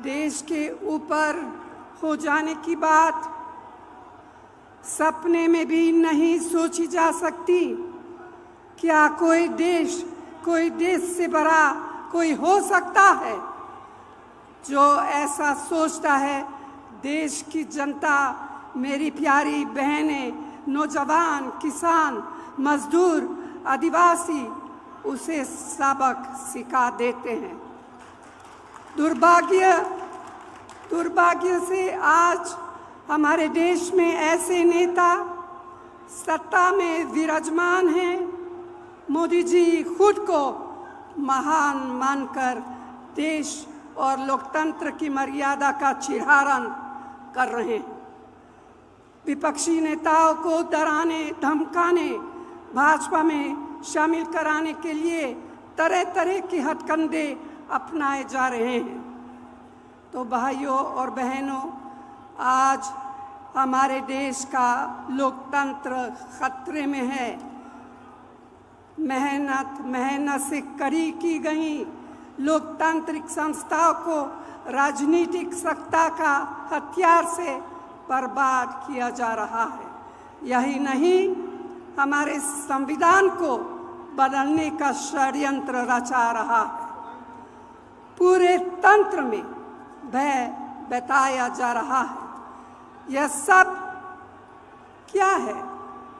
देश के ऊपर हो जाने की बात सपने में भी नहीं सोची जा सकती। क्या कोई देश से बड़ा कोई हो सकता है? जो ऐसा सोचता है, देश की जनता, मेरी प्यारी बहनें, नौजवान, किसान, मजदूर, आदिवासी उसे सबक सिखा देते हैं। दुर्भाग्य से आज हमारे देश में ऐसे नेता सत्ता में विराजमान हैं, मोदी जी खुद को महान मानकर देश और लोकतंत्र की मर्यादा का चिरहरण कर रहे हैं। विपक्षी नेताओं को डराने धमकाने, भाजपा में शामिल कराने के लिए तरह तरह के हथकंडे अपनाए जा रहे हैं। तो भाइयों और बहनों, आज हमारे देश का लोकतंत्र खतरे में है। मेहनत से कड़ी की गई लोकतांत्रिक संस्थाओं को राजनीतिक सत्ता का हथियार से बर्बाद किया जा रहा है। यही नहीं, हमारे संविधान को बदलने का षड्यंत्र रचा रहा है। पूरे तंत्र में भय बताया जा रहा है। यह सब क्या है?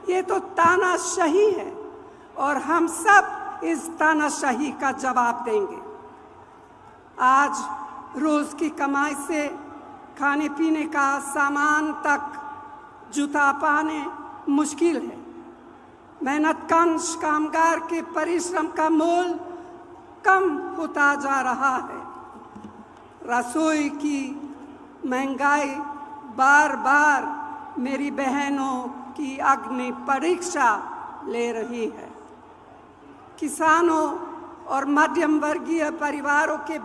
ये तो तानाशाही है और हम सब इस तानाशाही का जवाब देंगे। आज रोज की कमाई से खाने पीने का सामान तक जुटा पाने मुश्किल है। मेहनतकश कामगार के परिश्रम का मोल कम होता जा रहा है। रसोई की महंगाई बार बार मेरी बहनों की अग्नि परीक्षा ले रही है। किसानों और मध्यम वर्गीय परिवारों के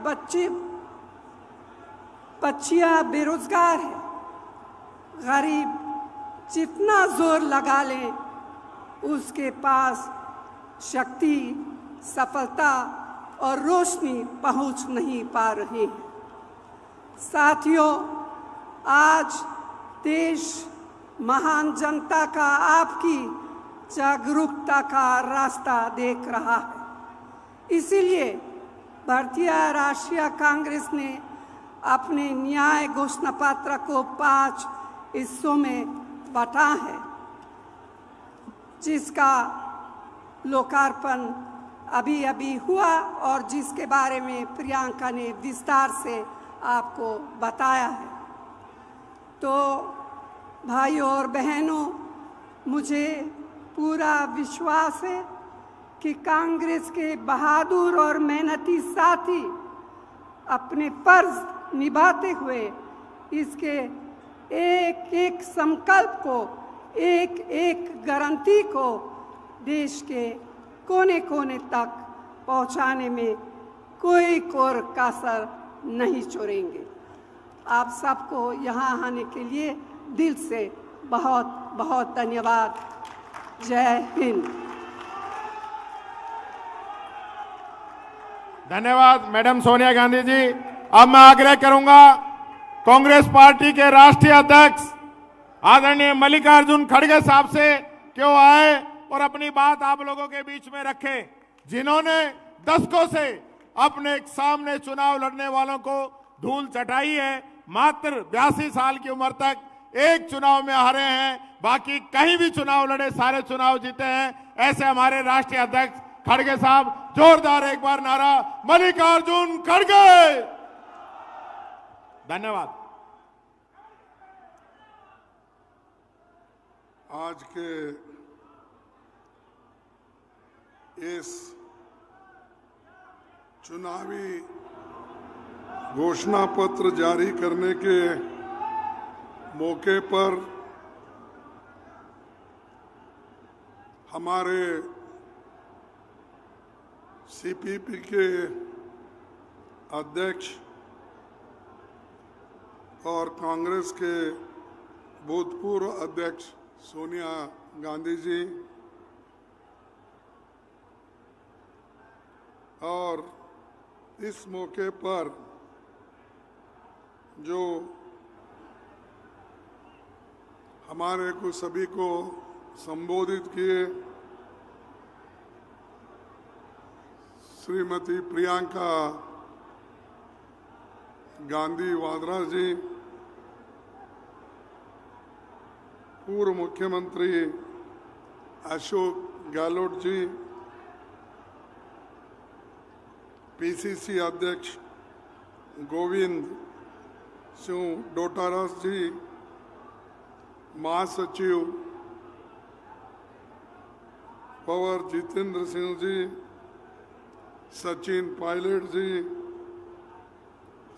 बच्चियां बेरोजगार हैं। गरीब जितना जोर लगा ले, उसके पास शक्ति, सफलता और रोशनी पहुंच नहीं पा रही है। साथियों, आज देश महान जनता का आपकी जागरूकता का रास्ता देख रहा है। इसीलिए भारतीय राष्ट्रीय कांग्रेस ने अपने न्याय घोषणा पत्र को 5 हिस्सों में बांटा है, जिसका लोकार्पण अभी अभी हुआ और जिसके बारे में प्रियंका ने विस्तार से आपको बताया है। तो भाइयों और बहनों, मुझे पूरा विश्वास है कि कांग्रेस के बहादुर और मेहनती साथी अपने फर्ज निभाते हुए इसके एक एक संकल्प को, एक एक गारंटी को देश के कोने कोने तक पहुंचाने में कोई कोर कसर नहीं छोड़ेंगे। आप सबको यहाँ आने के लिए दिल से बहुत बहुत धन्यवाद। जय हिंद। धन्यवाद मैडम सोनिया गांधी जी। अब मैं आग्रह करूंगा कांग्रेस पार्टी के राष्ट्रीय अध्यक्ष आदरणीय मल्लिकार्जुन खड़गे साहब से कि वो आए और अपनी बात आप लोगों के बीच में रखे, जिन्होंने दशकों से अपने सामने चुनाव लड़ने वालों को धूल चटाई है। मात्र 82 साल की उम्र तक एक चुनाव में हारे हैं, बाकी कहीं भी चुनाव लड़े सारे चुनाव जीते हैं। ऐसे हमारे राष्ट्रीय अध्यक्ष खड़गे साहब, जोरदार एक बार नारा, मल्लिकार्जुन खड़गे। धन्यवाद। आज के इस चुनावी घोषणा पत्र जारी करने के मौके पर हमारे सीपीपी के अध्यक्ष और कांग्रेस के भूतपूर्व अध्यक्ष सोनिया गांधी जी और इस मौके पर जो हमारे को सभी को संबोधित किए, श्रीमती प्रियंका गांधी वाड्रा जी, पूर्व मुख्यमंत्री अशोक गहलोत जी, पीसीसी अध्यक्ष गोविंद सिंह डोटारा जी, महासचिव पवार जितेंद्र सिंह जी, सचिन पायलट जी,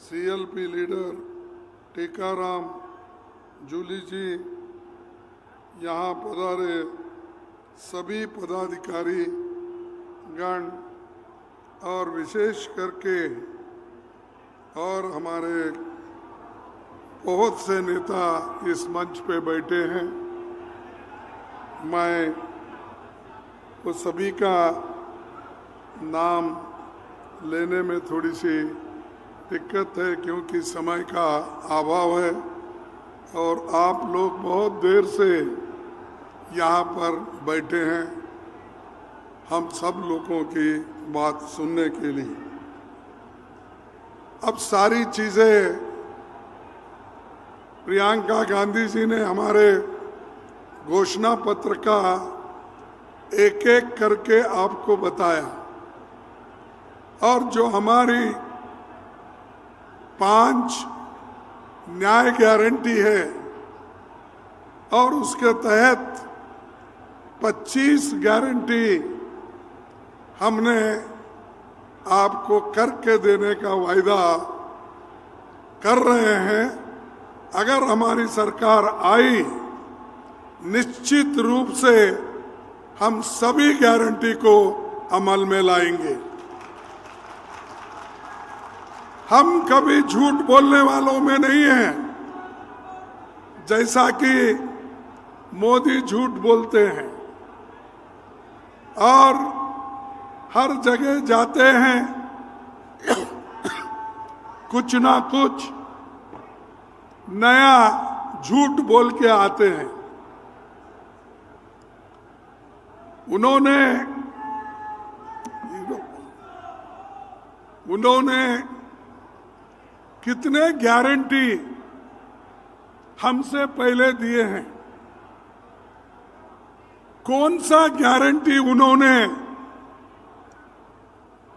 सीएलपी लीडर टीकाराम जूली जी, यहाँ पधारे सभी पदाधिकारी गण और विशेष करके और हमारे बहुत से नेता इस मंच पे बैठे हैं। मैं वो सभी का नाम लेने में थोड़ी सी दिक्कत है क्योंकि समय का अभाव है और आप लोग बहुत देर से यहाँ पर बैठे हैं हम सब लोगों की बात सुनने के लिए। अब सारी चीजें प्रियंका गांधी जी ने हमारे घोषणा पत्र का एक एक करके आपको बताया और जो हमारी 5 न्याय गारंटी है और उसके तहत 25 गारंटी हमने आपको करके देने का वायदा कर रहे हैं। अगर हमारी सरकार आई, निश्चित रूप से हम सभी गारंटी को अमल में लाएंगे। हम कभी झूठ बोलने वालों में नहीं हैं, जैसा कि मोदी झूठ बोलते हैं और हर जगह जाते हैं कुछ ना कुछ नया झूठ बोल के आते हैं। उन्होंने कितने गारंटी हमसे पहले दिए हैं, कौन सा गारंटी उन्होंने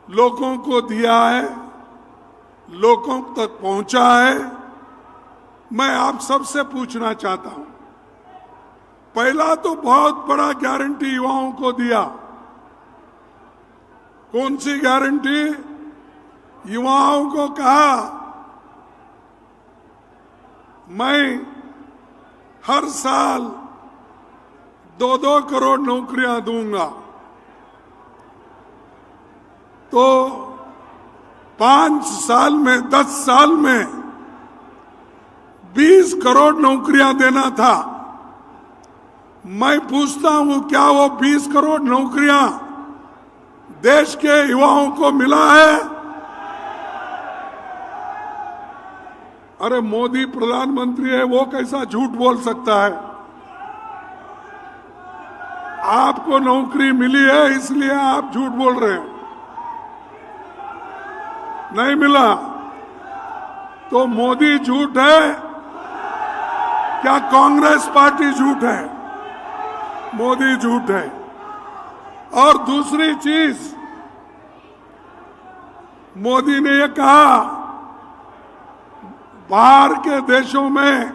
लोगों को दिया है, लोगों तक पहुंचा है, मैं आप सबसे पूछना चाहता हूं। पहला तो बहुत बड़ा गारंटी युवाओं को दिया। कौन सी गारंटी? युवाओं को कहा मैं हर साल 2-2 करोड़ नौकरियां दूंगा। तो 5 साल में 10 साल में 20 करोड़ नौकरियां देना था। मैं पूछता हूं क्या वो 20 करोड़ नौकरियां देश के युवाओं को मिला है? अरे मोदी प्रधानमंत्री है, वो कैसा झूठ बोल सकता है? आपको नौकरी मिली है इसलिए आप झूठ बोल रहे हैं। नहीं मिला तो मोदी झूठ है क्या कांग्रेस पार्टी झूठ है? मोदी झूठ है। और दूसरी चीज, मोदी ने ये कहा बाहर के देशों में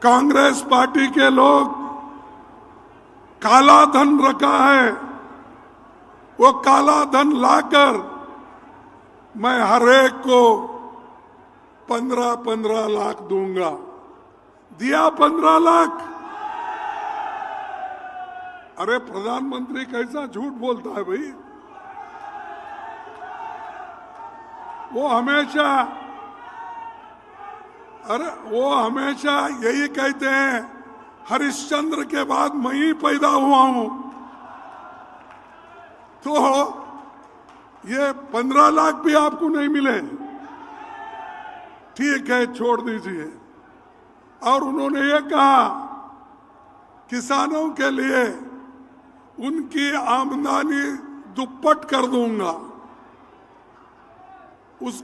कांग्रेस पार्टी के लोग काला धन रखा है, वो काला धन लाकर मैं हर एक को 15-15 लाख दूंगा। दिया 15 लाख। अरे प्रधानमंत्री कैसा झूठ बोलता है भाई? वो हमेशा यही कहते हैं हरिश्चंद्र के बाद मैं ही पैदा हुआ हूं। तो ये 15 लाख भी आपको नहीं मिले, ठीक है छोड़ दीजिए। और उन्होंने ये कहा किसानों के लिए उनकी आमदनी दुप्पट कर दूंगा। उस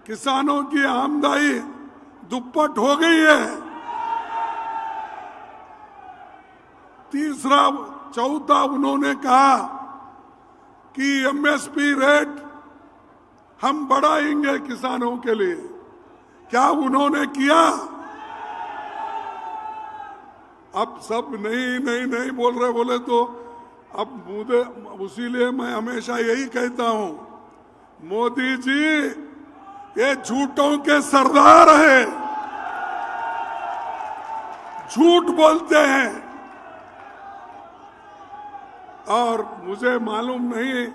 किसानों की आमदनी दुप्पट हो गई है। तीसरा चौथा उन्होंने कहा कि एमएसपी रेट हम बढ़ाएंगे किसानों के लिए। क्या उन्होंने किया? अब सब नहीं बोल रहे, बोले तो अब मुझे उसीलिए मैं हमेशा यही कहता हूं, मोदी जी ये झूठों के सरदार है, झूठ बोलते हैं। और मुझे मालूम नहीं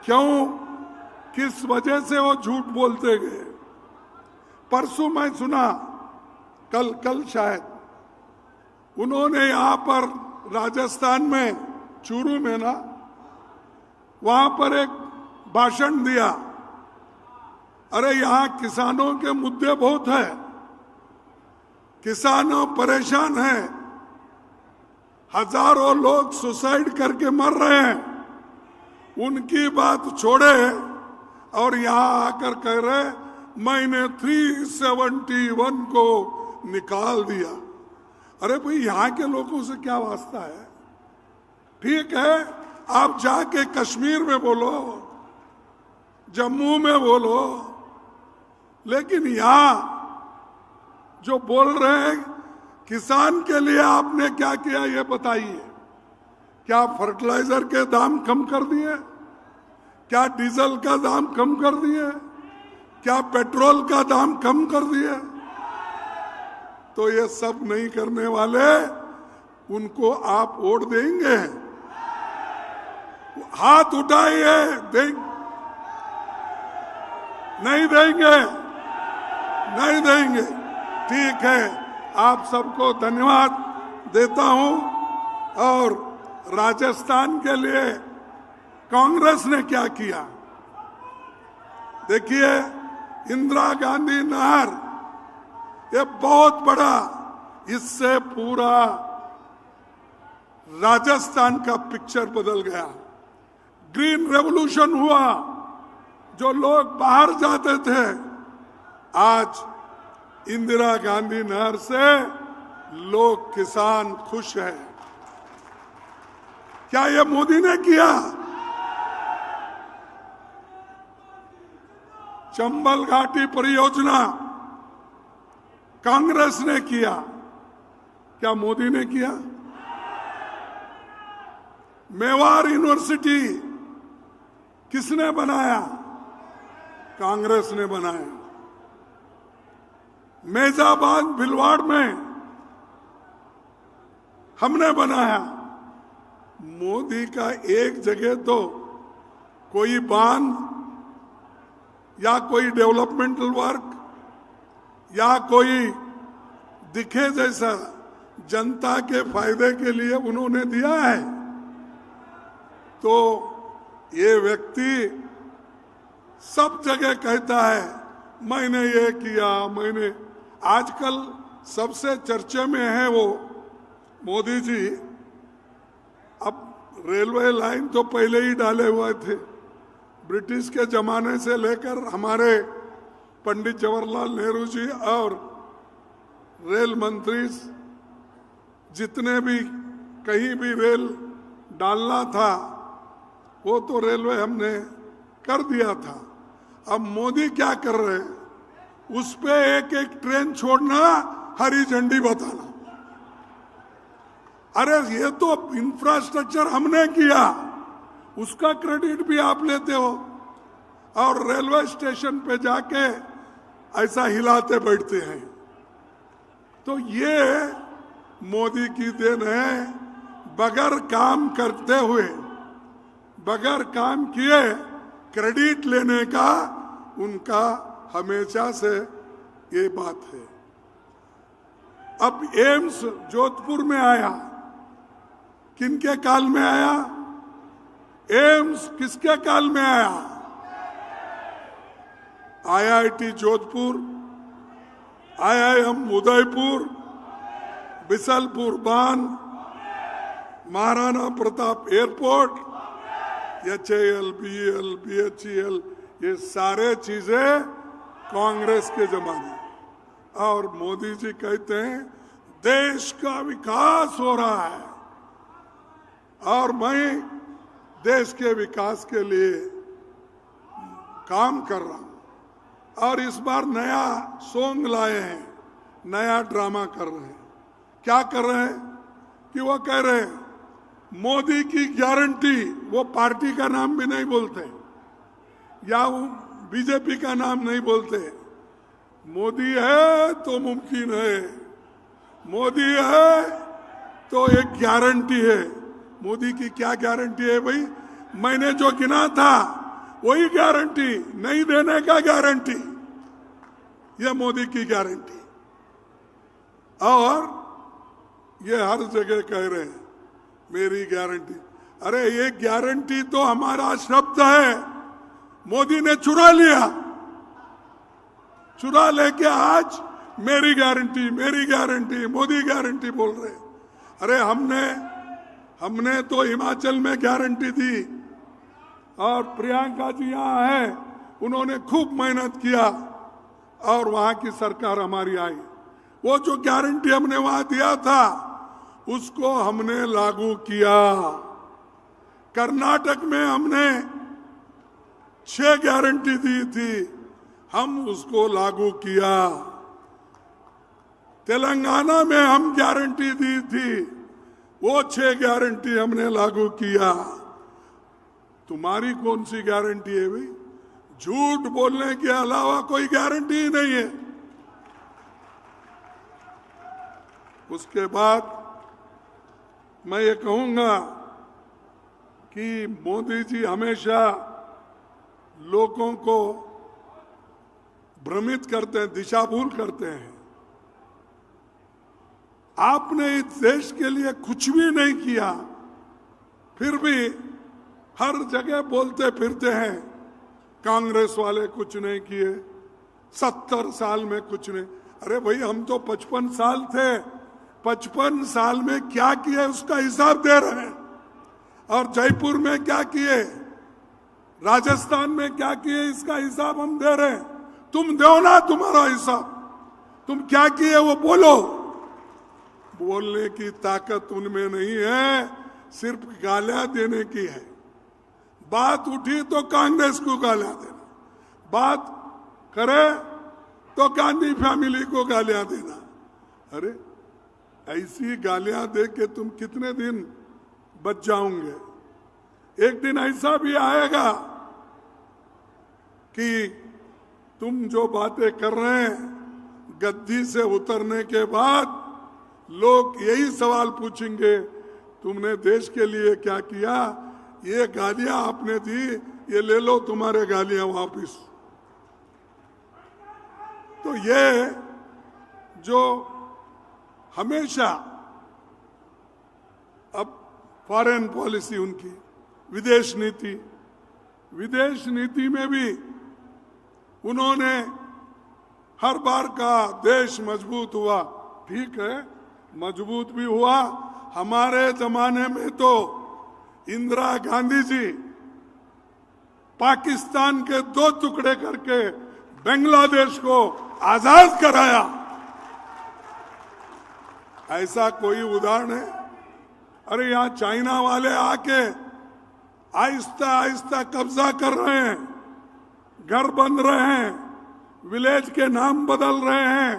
क्यों, किस वजह से वो झूठ बोलते गए। परसों मैं सुना, कल शायद उन्होंने यहां पर राजस्थान में चूरू में ना, वहां पर एक भाषण दिया। अरे यहां किसानों के मुद्दे बहुत है, किसानों परेशान हैं, हजारों लोग सुसाइड करके मर रहे हैं, उनकी बात छोड़े और यहां आकर कह रहे मैंने 371 को निकाल दिया। अरे भाई यहां के लोगों से क्या वास्ता है? ठीक है, आप जाके कश्मीर में बोलो, जम्मू में बोलो, लेकिन यहां जो बोल रहे हैं किसान के लिए आपने क्या किया ये बताइए। क्या फर्टिलाइजर के दाम कम कर दिए? क्या डीजल का दाम कम कर दिए? क्या पेट्रोल का दाम कम कर दिए? तो ये सब नहीं करने वाले, उनको आप वोट देंगे? हाथ उठाइए, नहीं देंगे? नहीं देंगे। ठीक है, आप सबको धन्यवाद देता हूं। और राजस्थान के लिए कांग्रेस ने क्या किया देखिए, इंदिरा गांधी नहर, ये बहुत बड़ा, इससे पूरा राजस्थान का पिक्चर बदल गया। ग्रीन रेवोल्यूशन हुआ, जो लोग बाहर जाते थे, आज इंदिरा गांधी नहर से लोग, किसान खुश हैं। क्या ये मोदी ने किया? चंबल घाटी परियोजना कांग्रेस ने किया, क्या मोदी ने किया? मेवाड़ यूनिवर्सिटी किसने बनाया? कांग्रेस ने बनाया। मेजाबाद भिलवाड़ में हमने बनाया। मोदी का एक जगह तो कोई बांध या कोई डेवलपमेंटल वर्क या कोई दिखे जैसा जनता के फायदे के लिए उन्होंने दिया है। तो ये व्यक्ति सब जगह कहता है मैंने ये किया, मैंने। आजकल सबसे चर्चे में है वो मोदी जी। अब रेलवे लाइन तो पहले ही डाले हुए थे, ब्रिटिश के जमाने से लेकर हमारे पंडित जवाहरलाल नेहरू जी और रेल मंत्री जितने भी कहीं भी रेल डालना था वो तो रेलवे हमने कर दिया था। अब मोदी क्या कर रहे हैं, उस पे एक एक ट्रेन छोड़ना, हरी झंडी बताना। अरे ये तो इंफ्रास्ट्रक्चर हमने किया, उसका क्रेडिट भी आप लेते हो और रेलवे स्टेशन पे जाके ऐसा हिलाते बैठते हैं। तो ये मोदी की देन है। बगैर काम करते हुए, बगैर काम किए क्रेडिट लेने का उनका हमेशा से ये बात है। अब एम्स जोधपुर में आया, किनके काल में आया? एम्स किसके काल में आया? आईआईटी जोधपुर, आईआईएम उदयपुर, बिसलपुर बांध, Maharana Pratap airport, HAL, BL, BHEL, ये सारे चीजें कांग्रेस के जमाने। और मोदी जी कहते हैं देश का विकास हो रहा है और मैं देश के विकास के लिए काम कर रहा हूं। और इस बार नया सॉन्ग लाए हैं, नया ड्रामा कर रहे हैं। क्या कर रहे हैं कि वो कह रहे हैं मोदी की गारंटी, वो पार्टी का नाम भी नहीं बोलते या वो बीजेपी का नाम नहीं बोलते। मोदी है तो मुमकिन है, मोदी है तो एक गारंटी है। मोदी की क्या गारंटी है भाई? मैंने जो गिना था वही गारंटी, नहीं देने का गारंटी, ये मोदी की गारंटी। और ये हर जगह कह रहे हैं मेरी गारंटी। अरे ये गारंटी तो हमारा शब्द है, मोदी ने चुरा लिया, चुरा लेके आज मेरी गारंटी मोदी गारंटी बोल रहे। अरे हमने तो हिमाचल में गारंटी दी और प्रियंका जी यहाँ है, उन्होंने खूब मेहनत किया और वहां की सरकार हमारी आई। वो जो गारंटी हमने वहां दिया था उसको हमने लागू किया। कर्नाटक में हमने 6 गारंटी दी थी, हम उसको लागू किया। तेलंगाना में हम गारंटी दी थी, वो 6 गारंटी हमने लागू किया। तुम्हारी कौन सी गारंटी है भाई? झूठ बोलने के अलावा कोई गारंटी ही नहीं है। उसके बाद मैं ये कहूंगा कि मोदी जी हमेशा लोगों को भ्रमित करते हैं, दिशा भूल करते हैं। आपने इस देश के लिए कुछ भी नहीं किया, फिर भी हर जगह बोलते फिरते हैं कांग्रेस वाले कुछ नहीं किए, 70 साल में कुछ नहीं। अरे भाई हम तो 55 साल थे, 55 साल में क्या किए उसका हिसाब दे रहे हैं। और जयपुर में क्या किए, राजस्थान में क्या किए, इसका हिसाब हम दे रहे हैं। तुम दो ना तुम्हारा हिसाब, तुम क्या किए वो बोलो। बोलने की ताकत उनमें नहीं है, सिर्फ गालियां देने की है। बात उठी तो कांग्रेस को गालियां देना, बात करे तो गांधी फैमिली को गालियां देना। अरे ऐसी गालियां दे के तुम कितने दिन बच जाओगे? एक दिन ऐसा भी आएगा कि तुम जो बातें कर रहे हैं, गद्दी से उतरने के बाद लोग यही सवाल पूछेंगे, तुमने देश के लिए क्या किया? ये गालियां आपने दी, ये ले लो तुम्हारे गालियां वापिस। तो ये जो हमेशा अब फॉरेन पॉलिसी उनकी, विदेश नीति में भी उन्होंने हर बार कहा देश मजबूत हुआ। ठीक है, मजबूत भी हुआ। हमारे जमाने में तो इंदिरा गांधी जी पाकिस्तान के 2 टुकड़े करके बांग्लादेश को आजाद कराया। ऐसा कोई उदाहरण है? अरे यहाँ चाइना वाले आके आहिस्ता आहिस्ता कब्जा कर रहे हैं, घर बन रहे हैं, विलेज के नाम बदल रहे हैं,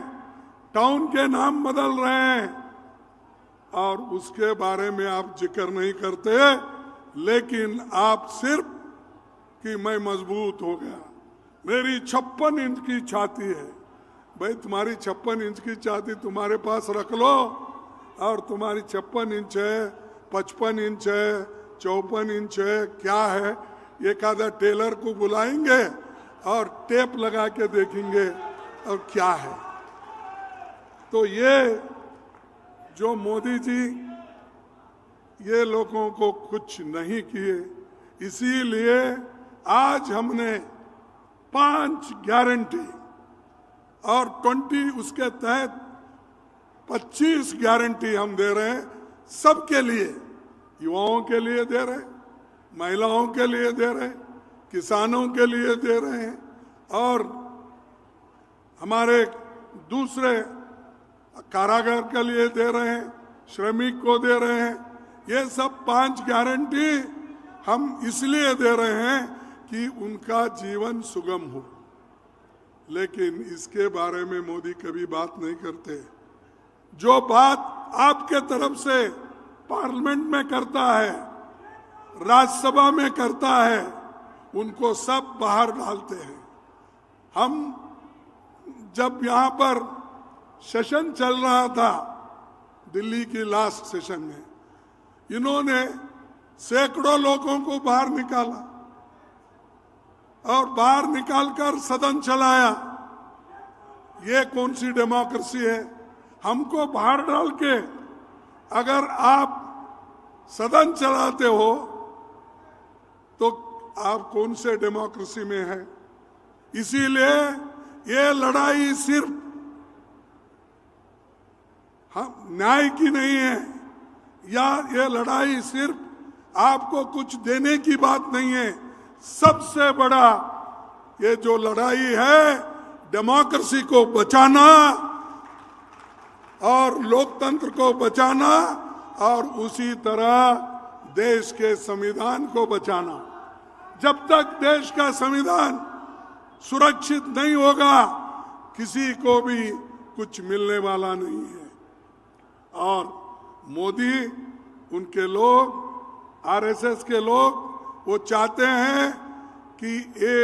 टाउन के नाम बदल रहे हैं, और उसके बारे में आप जिक्र नहीं करते। लेकिन आप सिर्फ कि मैं मजबूत हो गया, मेरी 56 इंच की छाती है। भाई तुम्हारी 56 इंच की छाती तुम्हारे पास रख लो, और तुम्हारी 56 इंच है, 55 इंच है, 54 इंच है, क्या है? एक आधा टेलर को बुलाएंगे और टेप लगा के देखेंगे और क्या है। तो ये जो मोदी जी ये लोगों को कुछ नहीं किए, इसीलिए आज हमने 5 गारंटी और 20 उसके तहत 25 गारंटी हम दे रहे हैं सबके लिए। युवाओं के लिए दे रहे हैं, महिलाओं के लिए दे रहे हैं, किसानों के लिए दे रहे हैं, और हमारे दूसरे कारागार के लिए दे रहे हैं, श्रमिक को दे रहे हैं। ये सब 5 गारंटी हम इसलिए दे रहे हैं कि उनका जीवन सुगम हो। लेकिन इसके बारे में मोदी कभी बात नहीं करते। जो बात आपके तरफ से पार्लियामेंट में करता है, राज्यसभा में करता है, उनको सब बाहर डालते हैं। हम जब यहां पर सेशन चल रहा था, दिल्ली की लास्ट सेशन में, इन्होंने सैकड़ों लोगों को बाहर निकाला और बाहर निकालकर सदन चलाया। ये कौन सी डेमोक्रेसी है? हमको बाहर डाल के अगर आप सदन चलाते हो तो आप कौन से डेमोक्रेसी में है? इसीलिए ये लड़ाई सिर्फ न्याय की नहीं है, या ये लड़ाई सिर्फ आपको कुछ देने की बात नहीं है। सबसे बड़ा ये जो लड़ाई है, डेमोक्रेसी को बचाना और लोकतंत्र को बचाना और उसी तरह देश के संविधान को बचाना। जब तक देश का संविधान सुरक्षित नहीं होगा, किसी को भी कुछ मिलने वाला नहीं है। और मोदी, उनके लोग, आरएसएस के लोग, वो चाहते हैं कि ये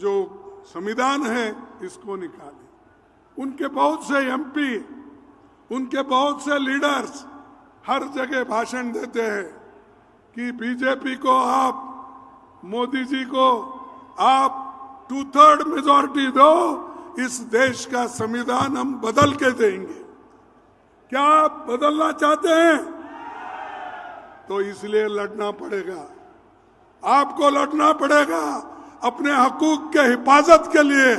जो संविधान है इसको निकालें। उनके बहुत से एमपी, उनके बहुत से लीडर्स हर जगह भाषण देते हैं कि बीजेपी को आप, मोदी जी को आप 2/3 मेजॉरिटी दो, इस देश का संविधान हम बदल के देंगे। क्या आप बदलना चाहते हैं? तो इसलिए लड़ना पड़ेगा, आपको लड़ना पड़ेगा अपने हकूक के हिफाजत के लिए,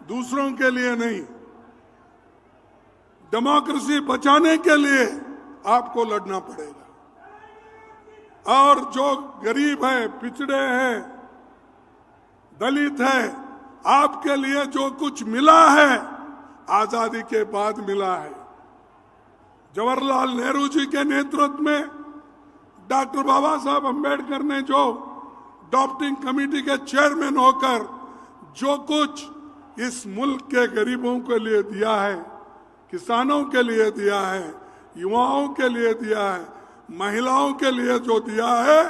दूसरों के लिए नहीं। डेमोक्रेसी बचाने के लिए आपको लड़ना पड़ेगा। और जो गरीब है, पिछड़े हैं, दलित है, आपके लिए जो कुछ मिला है आजादी के बाद मिला है। जवाहरलाल नेहरू जी के नेतृत्व में डॉक्टर बाबा साहब अम्बेडकर ने जो ड्राफ्टिंग कमेटी के चेयरमैन होकर जो कुछ इस मुल्क के गरीबों के लिए दिया है, किसानों के लिए दिया है, युवाओं के लिए दिया है, महिलाओं के लिए जो दिया है,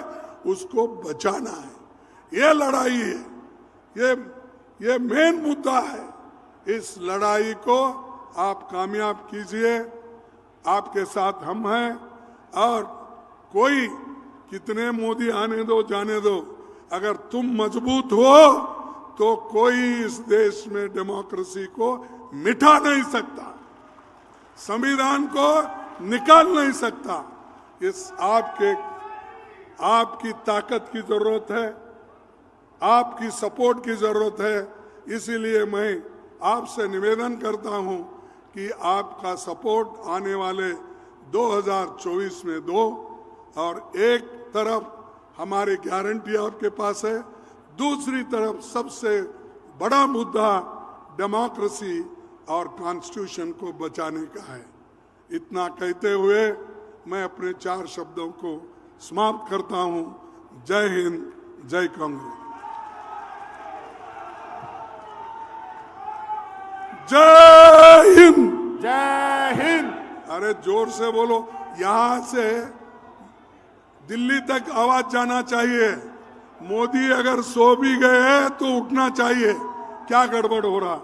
उसको बचाना है। ये लड़ाई है, ये मेन मुद्दा है। इस लड़ाई को आप कामयाब कीजिए, आपके साथ हम हैं। और कोई कितने मोदी आने दो, जाने दो, अगर तुम मजबूत हो तो कोई इस देश में डेमोक्रेसी को मिटा नहीं सकता, संविधान को निकाल नहीं सकता। इस आपकी ताकत की जरूरत है, आपकी सपोर्ट की जरूरत है। इसीलिए मैं आपसे निवेदन करता हूं कि आपका सपोर्ट आने वाले 2024 में दो। और एक तरफ हमारी गारंटी आपके पास है, दूसरी तरफ सबसे बड़ा मुद्दा डेमोक्रेसी और कॉन्स्टिट्यूशन को बचाने का है। इतना कहते हुए मैं अपने 4 शब्दों को समाप्त करता हूं। जय हिंद, जय कांग्रेस। जय हिंद, जय हिंद। अरे जोर से बोलो, यहां से दिल्ली तक आवाज जाना चाहिए। मोदी अगर सो भी गए हैं तो उठना चाहिए। क्या गड़बड़ हो रहा?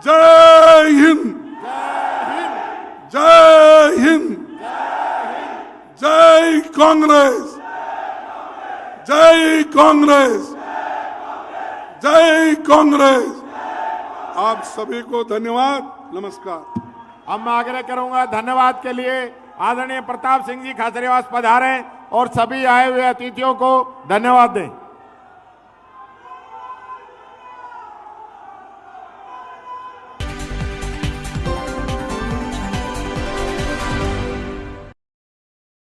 जय हिंद, जय हिंद, जय कांग्रेस, जय कांग्रेस, जय कांग्रेस। आप सभी को धन्यवाद, नमस्कार। हम आग्रह करूंगा धन्यवाद के लिए आदरणीय प्रताप सिंह जी खाचरियावास पधारें और सभी आए हुए अतिथियों को धन्यवाद दें।